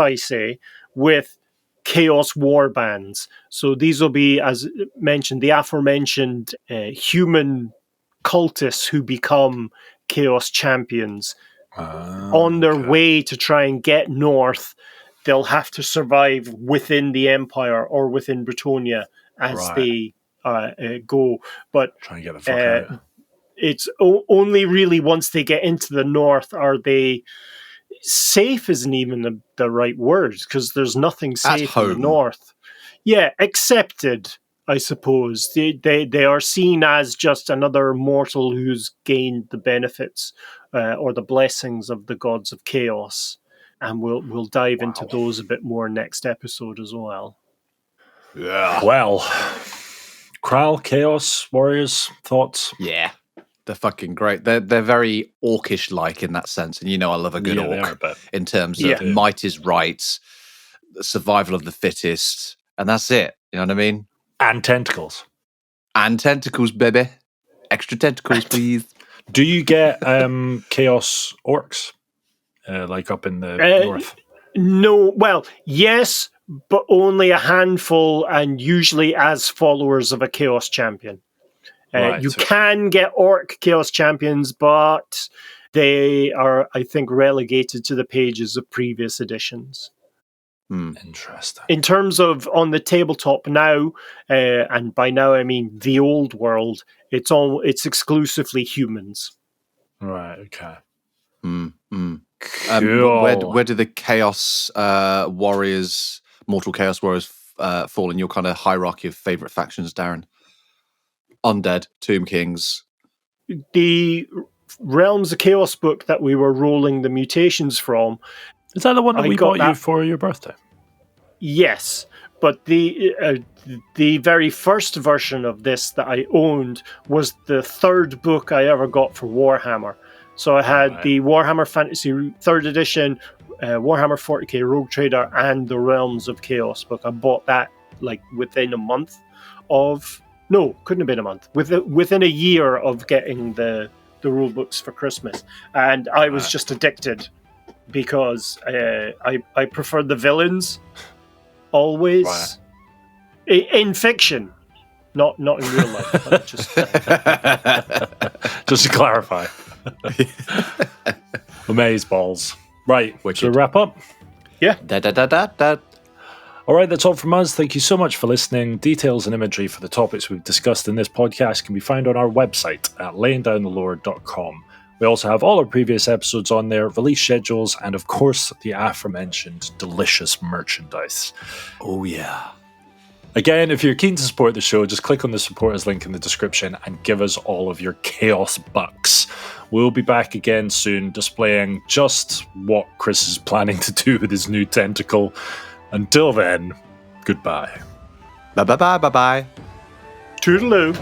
I say, with chaos warbands. So these will be, as mentioned, the aforementioned human cultists who become chaos champions. On their way to try and get north, they'll have to survive within the Empire or within Bretonnia as they go. But trying to get the fuck out. It's only really once they get into the north are they safe. Isn't even the right word, because there's nothing safe in the north. Yeah, accepted, I suppose. They are seen as just another mortal who's gained the benefits or the blessings of the gods of chaos, and we'll dive into those a bit more next episode as well. Yeah. Well, Kral, Chaos Warriors, thoughts? Yeah, they're fucking great. They're very orcish-like in that sense, and I love a good orc in terms of might is right, survival of the fittest, and that's it. You know what I mean? And tentacles. And tentacles, baby. Extra tentacles, please. Do you get Chaos Orcs, like up in the north? No, well, yes, but only a handful, and usually as followers of a Chaos Champion. You can get Orc Chaos Champions, but they are, I think, relegated to the pages of previous editions. Interesting. In terms of on the tabletop now, and by now I mean the old world, it's exclusively humans. Right. Okay. Cool. Where do the Chaos Warriors, Mortal Chaos Warriors, fall in your kind of hierarchy of favorite factions, Darren? Undead, Tomb Kings. The Realms of Chaos book that we were rolling the mutations from. Is that the one that we got you for your birthday? Yes, but the very first version of this that I owned was the third book I ever got for Warhammer. So I had the Warhammer Fantasy 3rd edition, Warhammer 40k Rogue Trader, and the Realms of Chaos book. I bought that like within a month of... No, couldn't have been a month. Within a year of getting the rule books for Christmas. And I was just addicted because I preferred the villains always. In fiction. Not in real life. But just to clarify. Amazeballs. Right, to wrap up? Yeah. All right, that's all from us. Thank you so much for listening. Details and imagery for the topics we've discussed in this podcast can be found on our website at layingdownthelore.com. We also have all our previous episodes on there, release schedules, and of course, the aforementioned delicious merchandise. Oh, yeah. Again, if you're keen to support the show, just click on the supporters link in the description and give us all of your chaos bucks. We'll be back again soon, displaying just what Chris is planning to do with his new tentacle. Until then, goodbye. Bye-bye. Toodaloo.